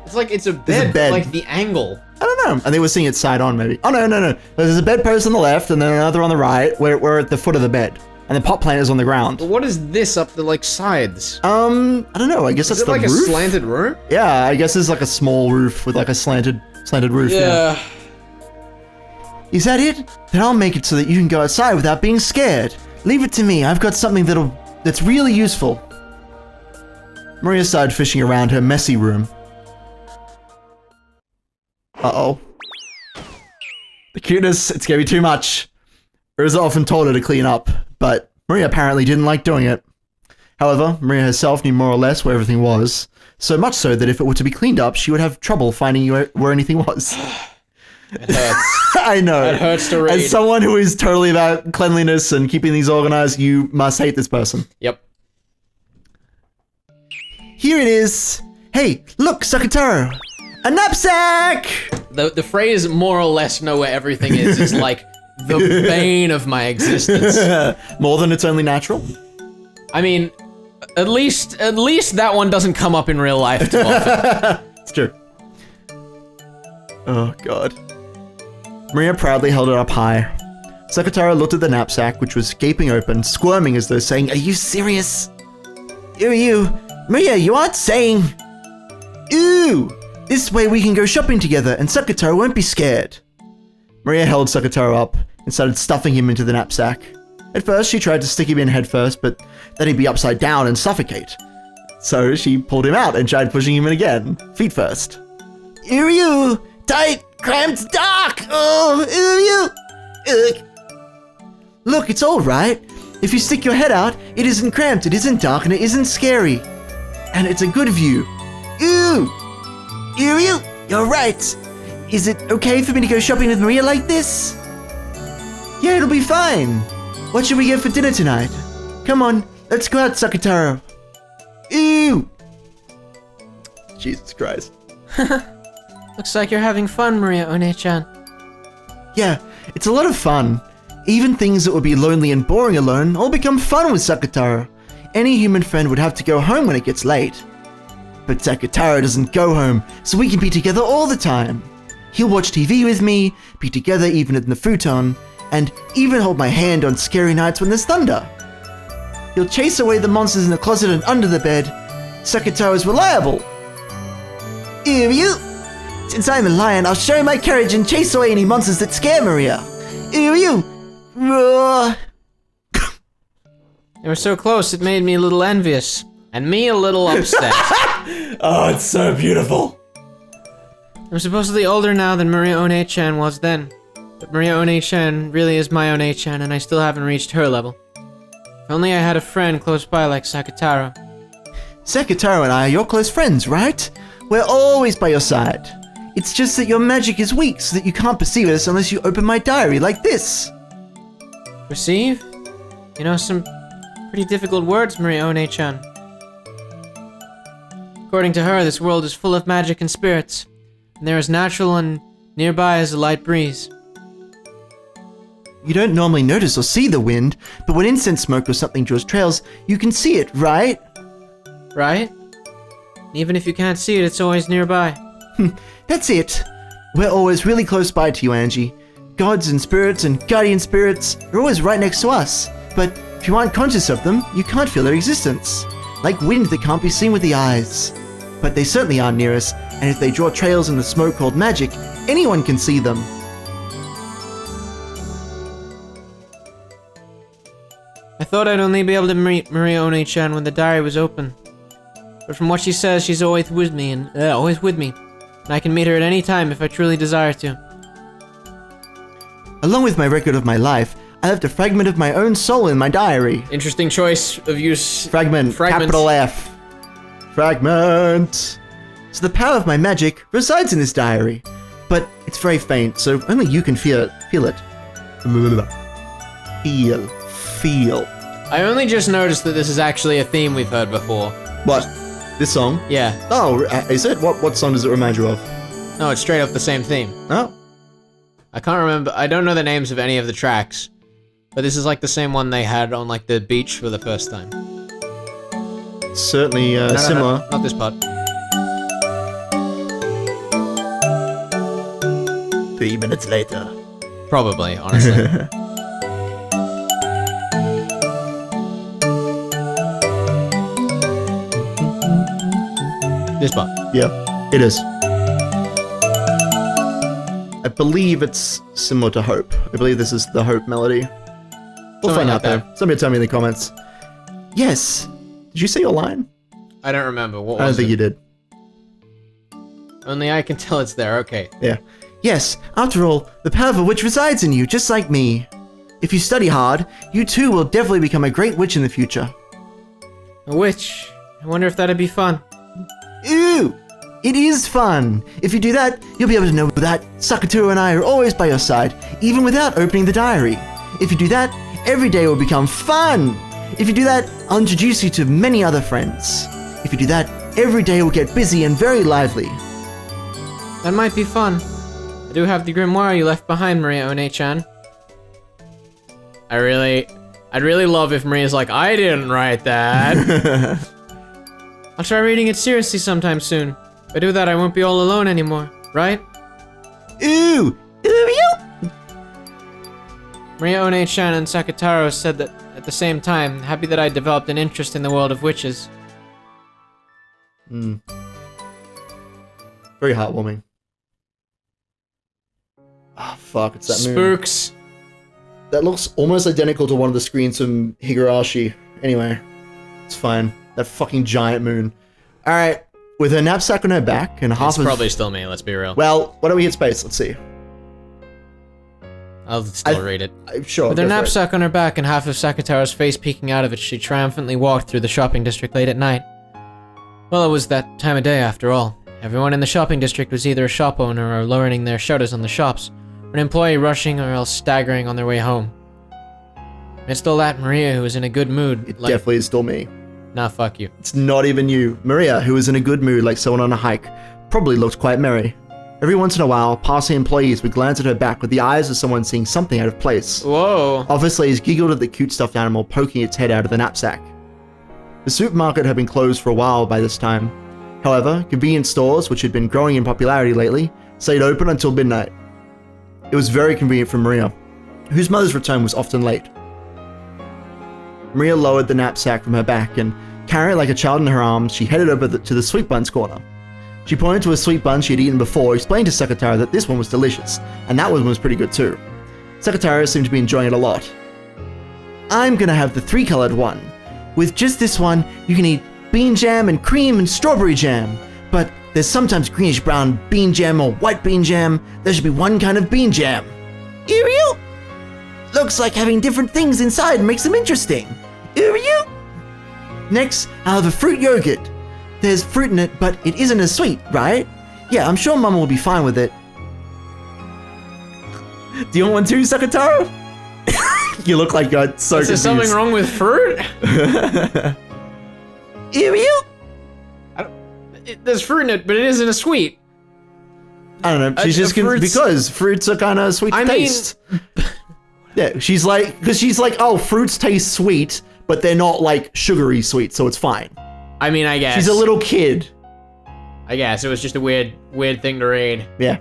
It's like it's a There's bed, a bed. but like the angle. I don't know. I think we're seeing it side on, maybe. Oh, no. There's a bedpost on the left and then another on the right. We're at the foot of the bed. And the pot plant is on the ground. But what is this up the like sides? I don't know. I guess that's Is it the like roof? a slanted room? Yeah, I guess it's like a small roof with like a slanted roof. Yeah. Is that it? Then I'll make it so that you can go outside without being scared. Leave it to me. I've got something that's really useful. Maria started fishing around her messy room. Uh-oh. The cuteness, it's gonna be too much. Rosa often told her to clean up, but Maria apparently didn't like doing it. However, Maria herself knew more or less where everything was, so much so that if it were to be cleaned up, she would have trouble finding where anything was. It hurts. I know. It hurts to read. As someone who is totally about cleanliness and keeping things organized, you must hate this person. Yep. Here it is. Hey, look, Sakutaro. A knapsack! The phrase more or less know where everything is like the bane of my existence. More than it's only natural? I mean, at least that one doesn't come up in real life too often. It's true. Oh, God. Maria proudly held it up high. Sakutaro looked at the knapsack, which was gaping open, squirming as though saying, "Are you serious?" Ew. Maria, you aren't saying... Ew! This way we can go shopping together and Sakutaro won't be scared. Maria held Sakutaro up and started stuffing him into the knapsack. At first, she tried to stick him in head first, but then he'd be upside down and suffocate. So she pulled him out and tried pushing him in again, feet first. Ew! Tight, cramped, dark! Oh, ew! Ugh. Look, it's all right. If you stick your head out, it isn't cramped, it isn't dark, and it isn't scary. And it's a good view. Ew! Ew! You're right. Is it okay for me to go shopping with Maria like this? Yeah, it'll be fine. What should we get for dinner tonight? Come on, let's go out, Sakutaro. Ew! Jesus Christ. Looks like you're having fun, Maria One-chan. Yeah, it's a lot of fun. Even things that would be lonely and boring alone all become fun with Sakutaro. Any human friend would have to go home when it gets late. But Sakutaro doesn't go home, so we can be together all the time. He'll watch TV with me, be together even in the futon, and even hold my hand on scary nights when there's thunder. He'll chase away the monsters in the closet and under the bed. Sakutaro's reliable. Ew! Since I'm a lion, I'll show my courage and chase away any monsters that scare Maria. Ew! Roar! You were so close, it made me a little envious. And me a little upset. Oh, it's so beautiful. I'm supposedly older now than Maria One-chan was then. But Maria One-chan really is my One-chan, and I still haven't reached her level. If only I had a friend close by like Sakutaro. Sakutaro and I are your close friends, right? We're always by your side. It's just that your magic is weak, so that you can't perceive us unless you open my diary like this. Perceive? You know, some pretty difficult words, Maria One-chan. According to her, this world is full of magic and spirits, and they're as natural and nearby as a light breeze. You don't normally notice or see the wind, but when incense smoke or something draws trails, you can see it, right? Right? Even if you can't see it, it's always nearby. That's it. We're always really close by to you, Angie. Gods and spirits and guardian spirits are always right next to us, but if you aren't conscious of them, you can't feel their existence. Like wind that can't be seen with the eyes. But they certainly are near us, and if they draw trails in the smoke called magic, anyone can see them. I thought I'd only be able to meet Maria One-chan when the diary was open. But from what she says, she's always with me, and I can meet her at any time if I truly desire to. Along with my record of my life, I left a fragment of my own soul in my diary. Interesting choice of use. Fragment. Capital F. Fragment. So the power of my magic resides in this diary, but it's very faint, so only you can feel it. Feel. I only just noticed that this is actually a theme we've heard before. What? This song? Yeah. Oh, is it? What song does it remind you of? No, it's straight up the same theme. Oh. I can't remember. I don't know the names of any of the tracks, but this is like the same one they had on like the beach for the first time. Certainly similar. No, not this part. 3 minutes later. Probably, honestly. This part. Yeah, it is. I believe it's similar to Hope. I believe this is the Hope melody. We'll find out though. Somebody tell me in the comments. Yes. Did you say your line? I don't remember. What was it? I don't think you did. Only I can tell it's there. Okay. Yeah. Yes, after all, the power of a witch resides in you, just like me. If you study hard, you too will definitely become a great witch in the future. A witch? I wonder if that'd be fun. Ooh! It is fun! If you do that, you'll be able to know that Sakutaro and I are always by your side, even without opening the diary. If you do that, every day will become fun! If you do that, I'll introduce you to many other friends. If you do that, every day will get busy and very lively. That might be fun. I do have the grimoire you left behind, Maria One-chan. I'd really love if Maria's like, I didn't write that. I'll try reading it seriously sometime soon. If I do that, I won't be all alone anymore, right? Ooh! Maria One-chan and Sakutaro said that at the same time, happy that I developed an interest in the world of witches. Very heartwarming. Ah, fuck, it's that moon. Spooks. That looks almost identical to one of the screens from Higurashi. Anyway, it's fine. That fucking giant moon. Alright, with her knapsack on her back and half It's probably still me, let's be real. Well, why don't we hit space? Let's see. I'll still read it. Sure. With her knapsack on her back and half of Sakutaro's face peeking out of it, she triumphantly walked through the shopping district late at night. Well, it was that time of day after all. Everyone in the shopping district was either a shop owner or lowering their shutters on the shops, or an employee rushing or else staggering on their way home. Amidst all that, Maria, who was in a good mood... It definitely is still me. Nah, fuck you. It's not even you. Maria, who was in a good mood like someone on a hike, probably looked quite merry. Every once in a while, passing employees would glance at her back with the eyes of someone seeing something out of place. Whoa. Obviously, he giggled at the cute stuffed animal poking its head out of the knapsack. The supermarket had been closed for a while by this time. However, convenience stores, which had been growing in popularity lately, stayed open until midnight. It was very convenient for Maria, whose mother's return was often late. Maria lowered the knapsack from her back and, carrying it like a child in her arms, she headed over to the sweet buns corner. She pointed to a sweet bun she had eaten before, explained to Sakutaro that this one was delicious, and that one was pretty good too. Sakutaro seemed to be enjoying it a lot. I'm gonna have the 3-colored one. With just this one, you can eat bean jam and cream and strawberry jam. But there's sometimes greenish brown bean jam or white bean jam. There should be one kind of bean jam. Uriel! Looks like having different things inside makes them interesting. Uriel! Next, I'll have a fruit yogurt. There's fruit in it, but it isn't as sweet, right? Yeah, I'm sure Mama will be fine with it. Do you want one too, Sakutaro? You look like you're so confused. Is there something wrong with fruit? Uriel? there's fruit in it, but it isn't a sweet. I don't know. She's just because fruits are kind of sweet to taste. Yeah, she's like, oh, fruits taste sweet, but they're not like sugary sweet, so it's fine. I mean, I guess. She's a little kid. I guess it was just a weird thing to read. Yeah.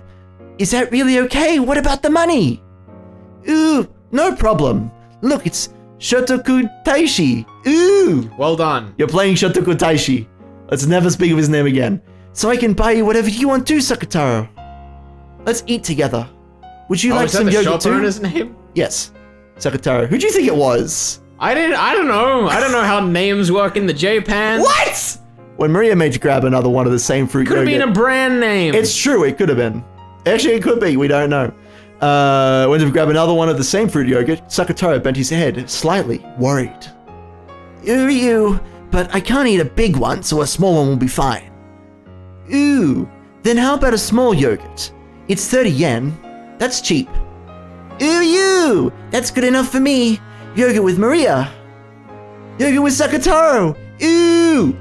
Is that really okay? What about the money? Ooh, no problem. Look, it's Shotoku Taishi. Ooh. Well done. You're playing Shotoku Taishi. Let's never speak of his name again. So I can buy you whatever you want to, Sakutaro. Let's eat together. Would you like some yogurt too? Is that the shop owner's name? Yes. Sakutaro. Who do you think it was? I don't know. I don't know how names work in the Japan. What? When Maria made you grab another one of the same fruit Could have yogurt. been a brand name. It's true, it could have been. Actually, it could be, we don't know. When to grab another one of the same fruit yogurt, Sakutaro bent his head, slightly worried. Ooh, but I can't eat a big one, so a small one will be fine. Ooh, then how about a small yogurt? It's 30 yen. That's cheap. Ooh, that's good enough for me. Yogurt with Maria. Yogurt with Sakutaro. Ooh.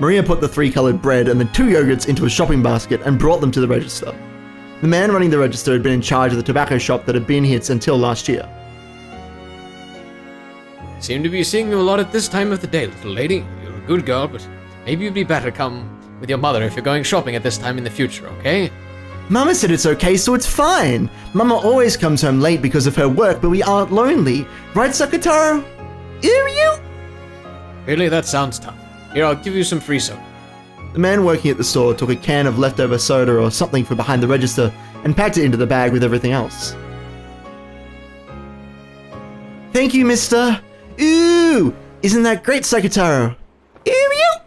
Maria put the 3-colored bread and the 2 yogurts into a shopping basket and brought them to the register. The man running the register had been in charge of the tobacco shop that had been here until last year. Seem to be seeing you a lot at this time of the day, little lady. You're a good girl, but maybe you'd be better come with your mother if you're going shopping at this time in the future, okay? Mama said it's okay, so it's fine. Mama always comes home late because of her work, but we aren't lonely. Right, Sakutaro? You? Really, that sounds tough. Here, I'll give you some free soda. The man working at the store took a can of leftover soda or something from behind the register and packed it into the bag with everything else. Thank you, mister. Ooh, isn't that great, Sakutaro? Ooh.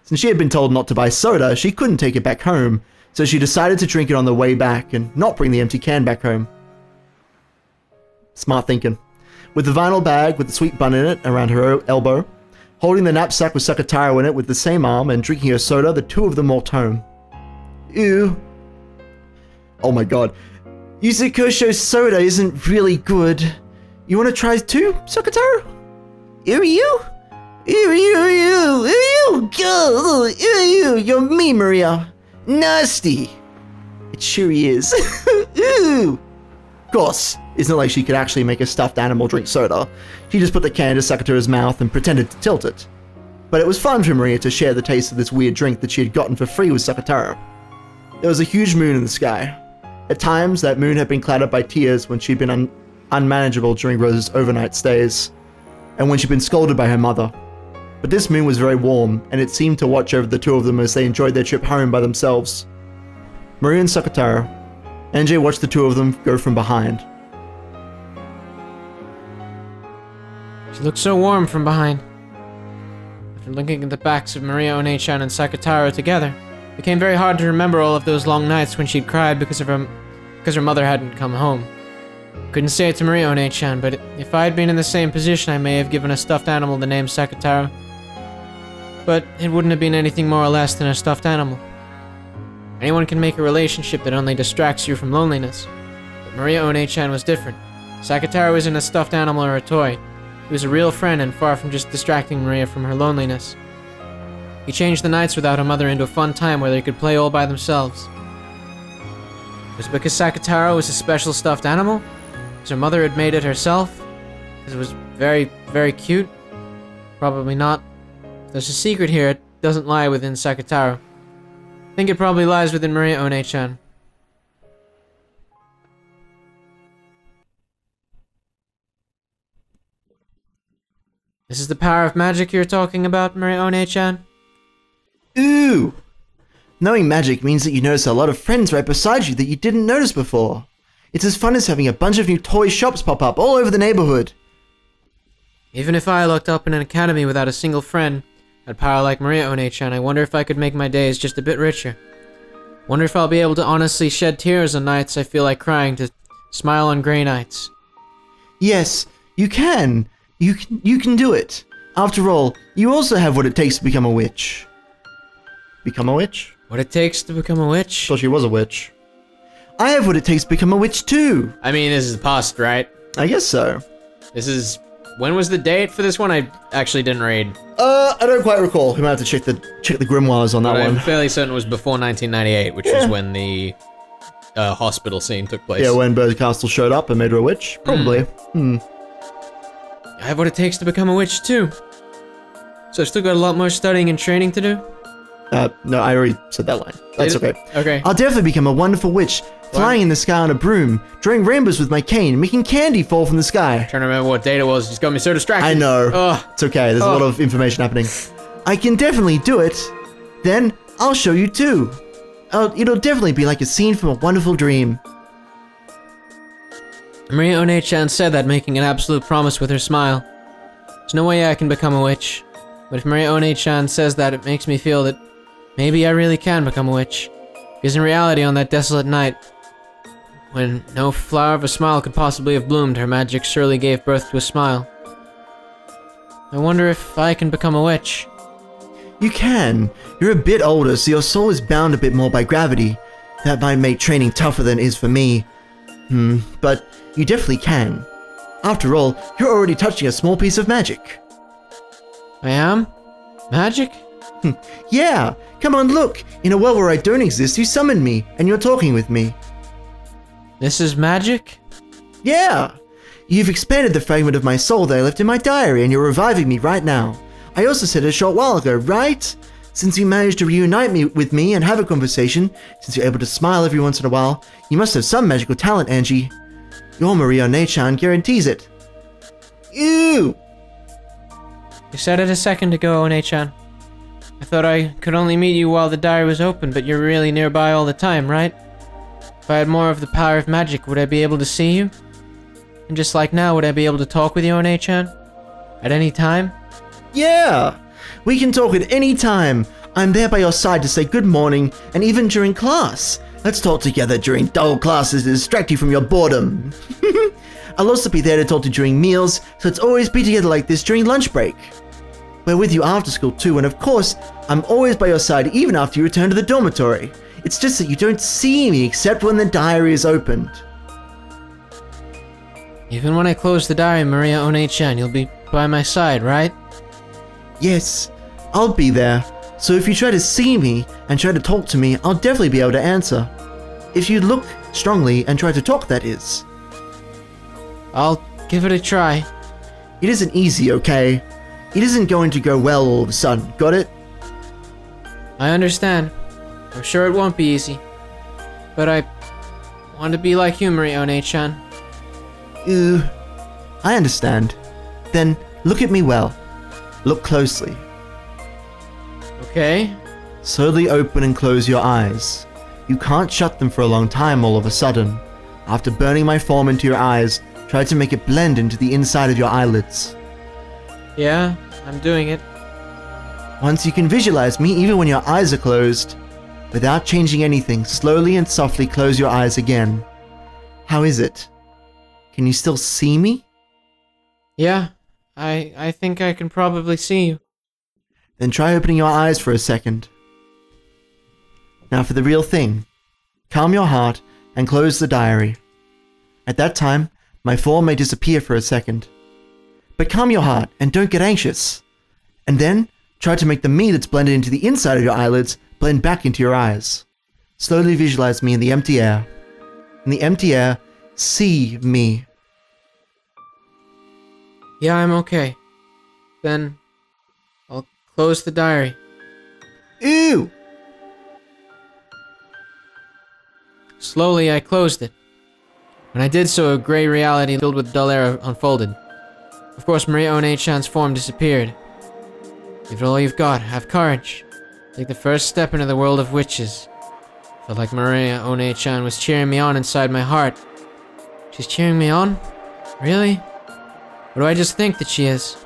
Since she had been told not to buy soda, she couldn't take it back home, so she decided to drink it on the way back and not bring the empty can back home. Smart thinking. With the vinyl bag with the sweet bun in it around her elbow, holding the knapsack with Sakutaro in it with the same arm and drinking her soda, the two of them walked home. Ew. Oh my god. Yuzukosho's soda isn't really good. You want to try too, Sakutaro? Ew. You're me, Maria. Nasty. It sure is. Ew. Of course, it's not like she could actually make a stuffed animal drink soda. She just put the can into Sakutaro's mouth and pretended to tilt it. But it was fun for Maria to share the taste of this weird drink that she had gotten for free with Sakutaro. There was a huge moon in the sky. At times, that moon had been clouded by tears when she'd been unmanageable during Rose's overnight stays, and when she'd been scolded by her mother. But this moon was very warm, and it seemed to watch over the two of them as they enjoyed their trip home by themselves. Maria and Sakutaro. Ange watched the two of them go from behind. She looked so warm from behind. After looking at the backs of Maria One-chan and Sakutaro together, it became very hard to remember all of those long nights when she'd cried because her mother hadn't come home. Couldn't say it to Maria One-chan, but if I had been in the same position, I may have given a stuffed animal the name Sakutaro. But it wouldn't have been anything more or less than a stuffed animal. Anyone can make a relationship that only distracts you from loneliness. But Maria One-chan was different. Sakutaro isn't a stuffed animal or a toy. He was a real friend and far from just distracting Maria from her loneliness. He changed the nights without her mother into a fun time where they could play all by themselves. Was it because Sakutaro was a special stuffed animal? Because her mother had made it herself? Because it was very, very cute? Probably not. There's a secret here. It doesn't lie within Sakutaro. I think it probably lies within Maria One-chan. This is the power of magic you're talking about, Maria One-chan? Ooh! Knowing magic means that you notice a lot of friends right beside you that you didn't notice before. It's as fun as having a bunch of new toy shops pop up all over the neighborhood. Even if I looked up in an academy without a single friend, at power like Maria One-chan, I wonder if I could make my days just a bit richer. Wonder if I'll be able to honestly shed tears on nights I feel like crying to smile on gray nights. Yes, you can. You can do it. After all, you also have what it takes to become a witch. Become a witch? What it takes to become a witch? Thought she was a witch. I have what it takes to become a witch too. I mean, this is the past, right? I guess so. This is when was the date for this one? I actually didn't read. I don't quite recall. We might have to check the grimoires on that But one. I'm fairly certain it was before 1998, which is when the hospital scene took place. Yeah, when Bird Castle showed up and made her a witch? Probably. I have what it takes to become a witch too. So I've still got a lot more studying and training to do. No, I already said that line. That's okay. Okay. I'll definitely become a wonderful witch, flying in the sky on a broom, drawing rainbows with my cane, making candy fall from the sky. Trying to remember what date it was. It's got me so distracted. I know. Ugh. It's okay. There's a lot of information happening. I can definitely do it. Then I'll show you too. It'll definitely be like a scene from a wonderful dream. Maria One-chan said that, making an absolute promise with her smile. There's no way I can become a witch. But if Maria One-chan says that, it makes me feel that maybe I really can become a witch. Because in reality, on that desolate night, when no flower of a smile could possibly have bloomed, her magic surely gave birth to a smile. I wonder if I can become a witch. You can. You're a bit older, so your soul is bound a bit more by gravity. That might make training tougher than it is for me. But you definitely can. After all, you're already touching a small piece of magic. I am? Magic? Yeah, come on, look. In a world where I don't exist, you summoned me, and you're talking with me. This is magic? Yeah. You've expanded the fragment of my soul that I left in my diary, and you're reviving me right now. I also said it a short while ago, right? Since you managed to reunite me with me and have a conversation, since you're able to smile every once in a while, you must have some magical talent, Angie. Your Maria One-chan guarantees it. Ew! You said it a second ago, One-chan. I thought I could only meet you while the diary was open, but you're really nearby all the time, right? If I had more of the power of magic, would I be able to see you? And just like now, would I be able to talk with you, One-chan? At any time? Yeah! We can talk at any time. I'm there by your side to say good morning, and even during class. Let's talk together during dull classes to distract you from your boredom. I'll also be there to talk to you during meals, so let's always be together like this during lunch break. We're with you after school too, and of course, I'm always by your side even after you return to the dormitory. It's just that you don't see me except when the diary is opened. Even when I close the diary, Maria One-chan, you'll be by my side, right? Yes, I'll be there. So if you try to see me and try to talk to me, I'll definitely be able to answer. If you look strongly and try to talk, that is. I'll give it a try. It isn't easy, okay? It isn't going to go well all of a sudden, got it? I understand. I'm sure it won't be easy. But I want to be like you, Maria One-chan. I understand. Then look at me well. Look closely. Okay. Slowly open and close your eyes. You can't shut them for a long time all of a sudden. After burning my form into your eyes, try to make it blend into the inside of your eyelids. Yeah, I'm doing it. Once you can visualize me even when your eyes are closed, without changing anything, slowly and softly close your eyes again. How is it? Can you still see me? Yeah, I think I can probably see you. Then try opening your eyes for a second. Now for the real thing. Calm your heart and close the diary. At that time, my form may disappear for a second. But calm your heart and don't get anxious. And then, try to make the me that's blended into the inside of your eyelids blend back into your eyes. Slowly visualize me in the empty air. In the empty air, see me. Yeah, I'm okay. Then I'll close the diary. Ew! Slowly, I closed it. When I did so, a gray reality filled with dull air unfolded. Of course, Maria One-chan's form disappeared. Give it all you've got. Have courage. Take the first step into the world of witches. Felt like Maria One-chan was cheering me on inside my heart. She's cheering me on? Really? Or do I just think that she is?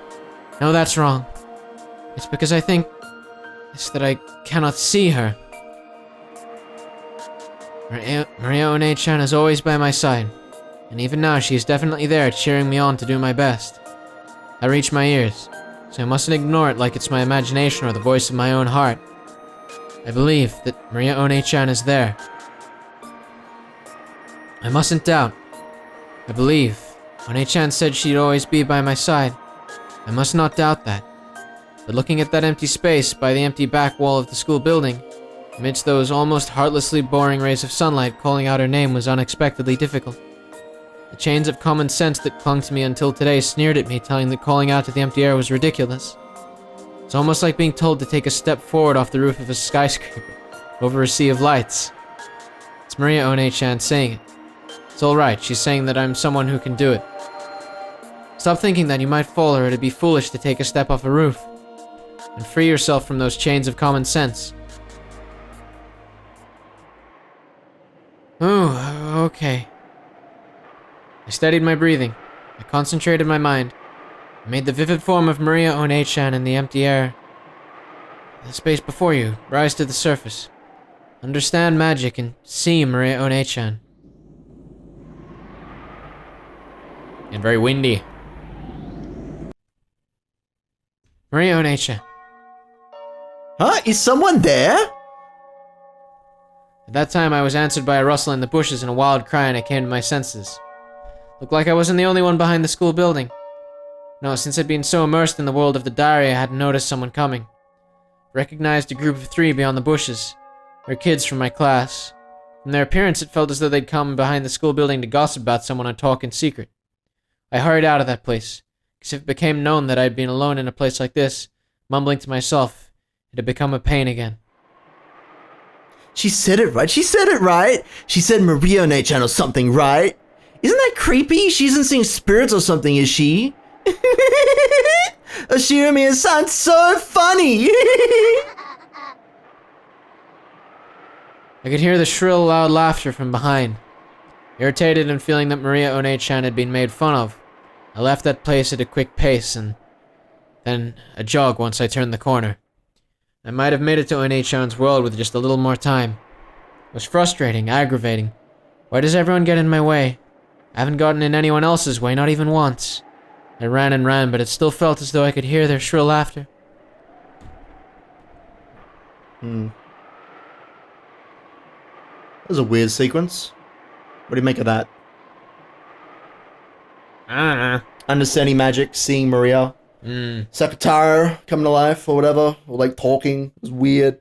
No, that's wrong. It's because I think it's that I cannot see her. Maria One-chan is always by my side, and even now she is definitely there cheering me on to do my best. I reach my ears, so I mustn't ignore it like it's my imagination or the voice of my own heart. I believe that Maria One-chan is there. I mustn't doubt. I believe One-chan said she'd always be by my side. I must not doubt that. But looking at that empty space by the empty back wall of the school building, amidst those almost heartlessly boring rays of sunlight, calling out her name was unexpectedly difficult. The chains of common sense that clung to me until today sneered at me, telling that calling out to the empty air was ridiculous. It's almost like being told to take a step forward off the roof of a skyscraper, over a sea of lights. It's Maria One-chan saying it. It's alright, she's saying that I'm someone who can do it. Stop thinking that you might fall or it'd be foolish to take a step off a roof. And free yourself from those chains of common sense. Oh, okay. I steadied my breathing. I concentrated my mind. I made the vivid form of Maria One-chan in the empty air. The space before you, rise to the surface. Understand magic and see Maria One-chan. And very windy. Maria One-chan. Huh? Is someone there? At that time, I was answered by a rustle in the bushes and a wild cry, and I came to my senses. Looked like I wasn't the only one behind the school building. No, since I'd been so immersed in the world of the diary, I hadn't noticed someone coming. Recognized a group of 3 beyond the bushes. They were kids from my class. From their appearance, it felt as though they'd come behind the school building to gossip about someone and talk in secret. I hurried out of that place, because if it became known that I'd been alone in a place like this, mumbling to myself, it had become a pain again. She said it right. She said it right. She said Maria One-chan or something, right? Isn't that creepy? She isn't seeing spirits or something, is she? Ashirami, it sounds so funny. I could hear the shrill, loud laughter from behind. Irritated and feeling that Maria One-chan had been made fun of, I left that place at a quick pace and then a jog once I turned the corner. I might have made it to One-chan's world with just a little more time. It was frustrating, aggravating. Why does everyone get in my way? I haven't gotten in anyone else's way, not even once. I ran and ran, but it still felt as though I could hear their shrill laughter. That was a weird sequence. What do you make of that? I don't know. Understanding magic, seeing Maria. Sakutaro coming to life or whatever, or like talking. It was weird.